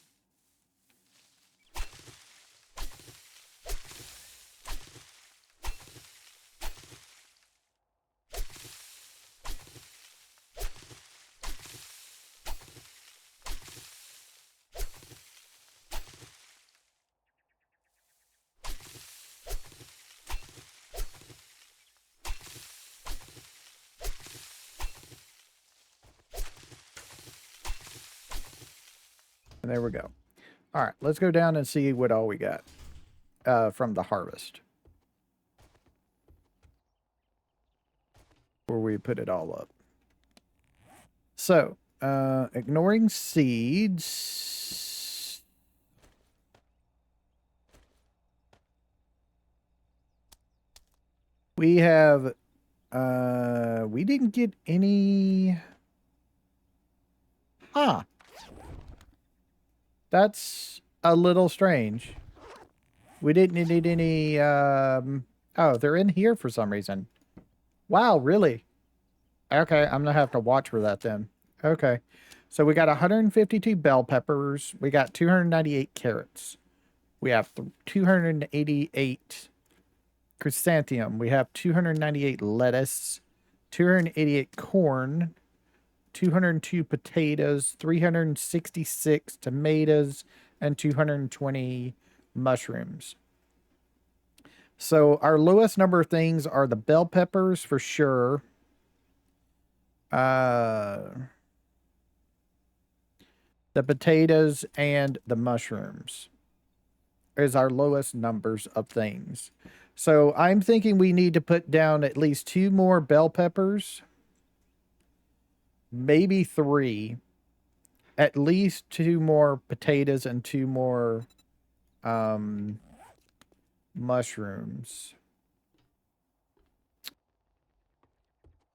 And there we go. All right, let's go down and see what all we got from the harvest. Before we put it all up. So, ignoring seeds. We have, we didn't get any. Huh. That's a little strange. We didn't need any, oh, they're in here for some reason. Wow, really? Okay, I'm gonna have to watch for that then. Okay. So we got 152 bell peppers. We got 298 carrots. We have 288 chrysanthemum. We have 298 lettuce, 288 corn, 202 potatoes, 366 tomatoes, and 220 mushrooms. So our lowest number of things are the bell peppers for sure. The potatoes and the mushrooms is our lowest numbers of things. So I'm thinking we need to put down at least 2 more bell peppers, maybe 3, at least 2 more potatoes and 2 more mushrooms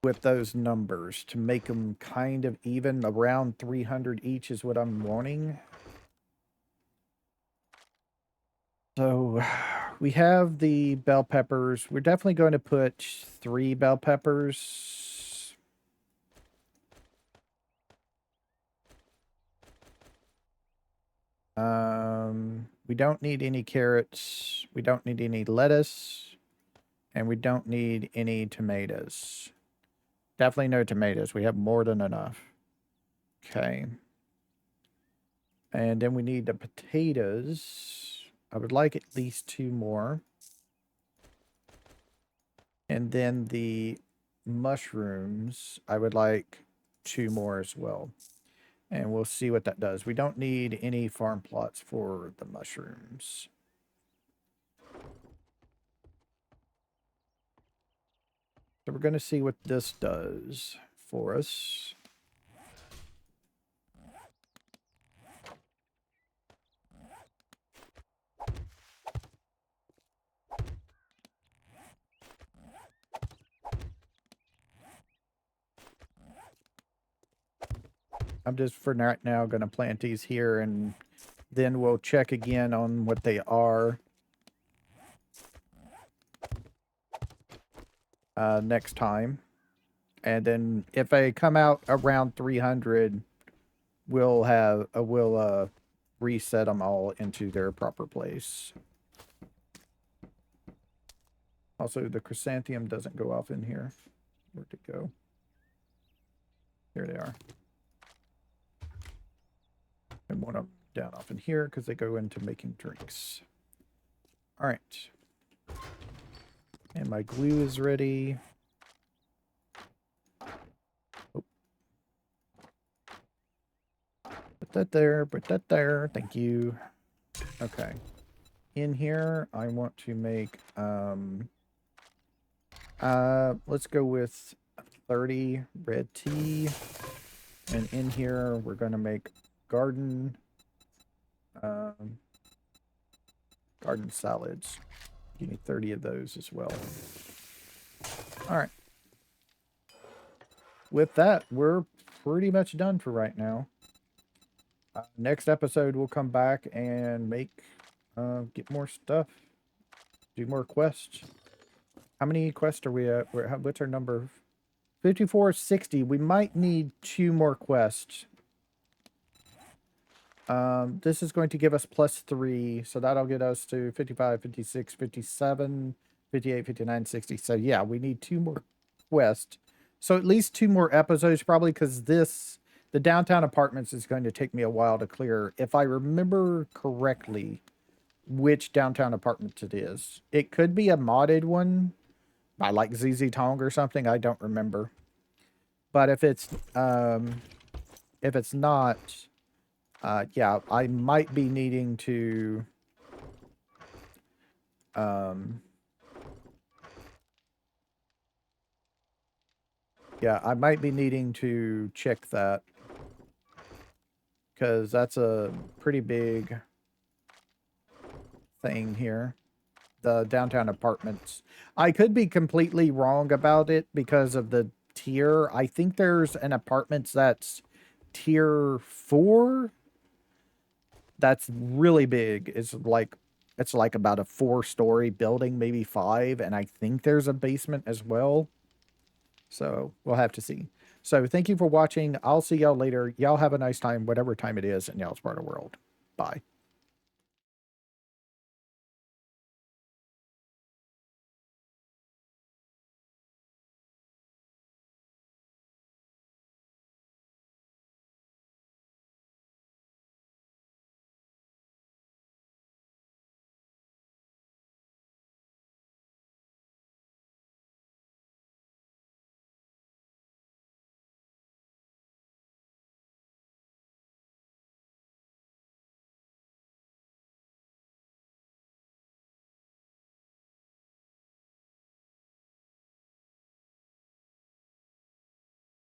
with those numbers to make them kind of even. Around 300 each is what I'm wanting. So we have the bell peppers. We're definitely going to put 3 bell peppers. We don't need any carrots. We don't need any lettuce. And we don't need any tomatoes. Definitely no tomatoes. We have more than enough. Okay. And then we need the potatoes. I would like at least 2 more. And then the mushrooms, I would like 2 more as well. And we'll see what that does. We don't need any farm plots for the mushrooms. So we're going to see what this does for us. I'm just for right now going to plant these here, and then we'll check again on what they are next time. And then if they come out around 300, we'll have we'll reset them all into their proper place. Also, the chrysanthemum doesn't go off in here. Where'd it go? Here they are. And one of them down off in here because they go into making drinks. All right. And my glue is ready. that there, put that there. Thank you. Okay. In here, I want to make, let's go with 30 red tea. And in here, we're going to make garden, um, garden salads. Give me 30 of those as well. All right. With that, we're pretty much done for right now. Next episode, we'll come back and get more stuff, do more quests. How many quests are we at? What's our number? 5460. We might need 2 more quests. This is going to give us +3, so that'll get us to 55, 56, 57, 58, 59, 60. So yeah, we need 2 more quests. So at least 2 more episodes probably, because the downtown apartments is going to take me a while to clear. If I remember correctly, which downtown apartment it is. It could be a modded one by like ZZ Tong or something. I don't remember. But if it's not, yeah, I might be needing to yeah, I might be needing to check that, because that's a pretty big thing here. The downtown apartments. I could be completely wrong about it because of the tier. I think there's an apartments that's tier 4 that's really big. It's like about a 4-story building, maybe 5, and I think there's a basement as well. So we'll have to see. So thank you for watching. I'll see y'all later. Y'all have a nice time, whatever time it is in y'all's part of the world. Bye.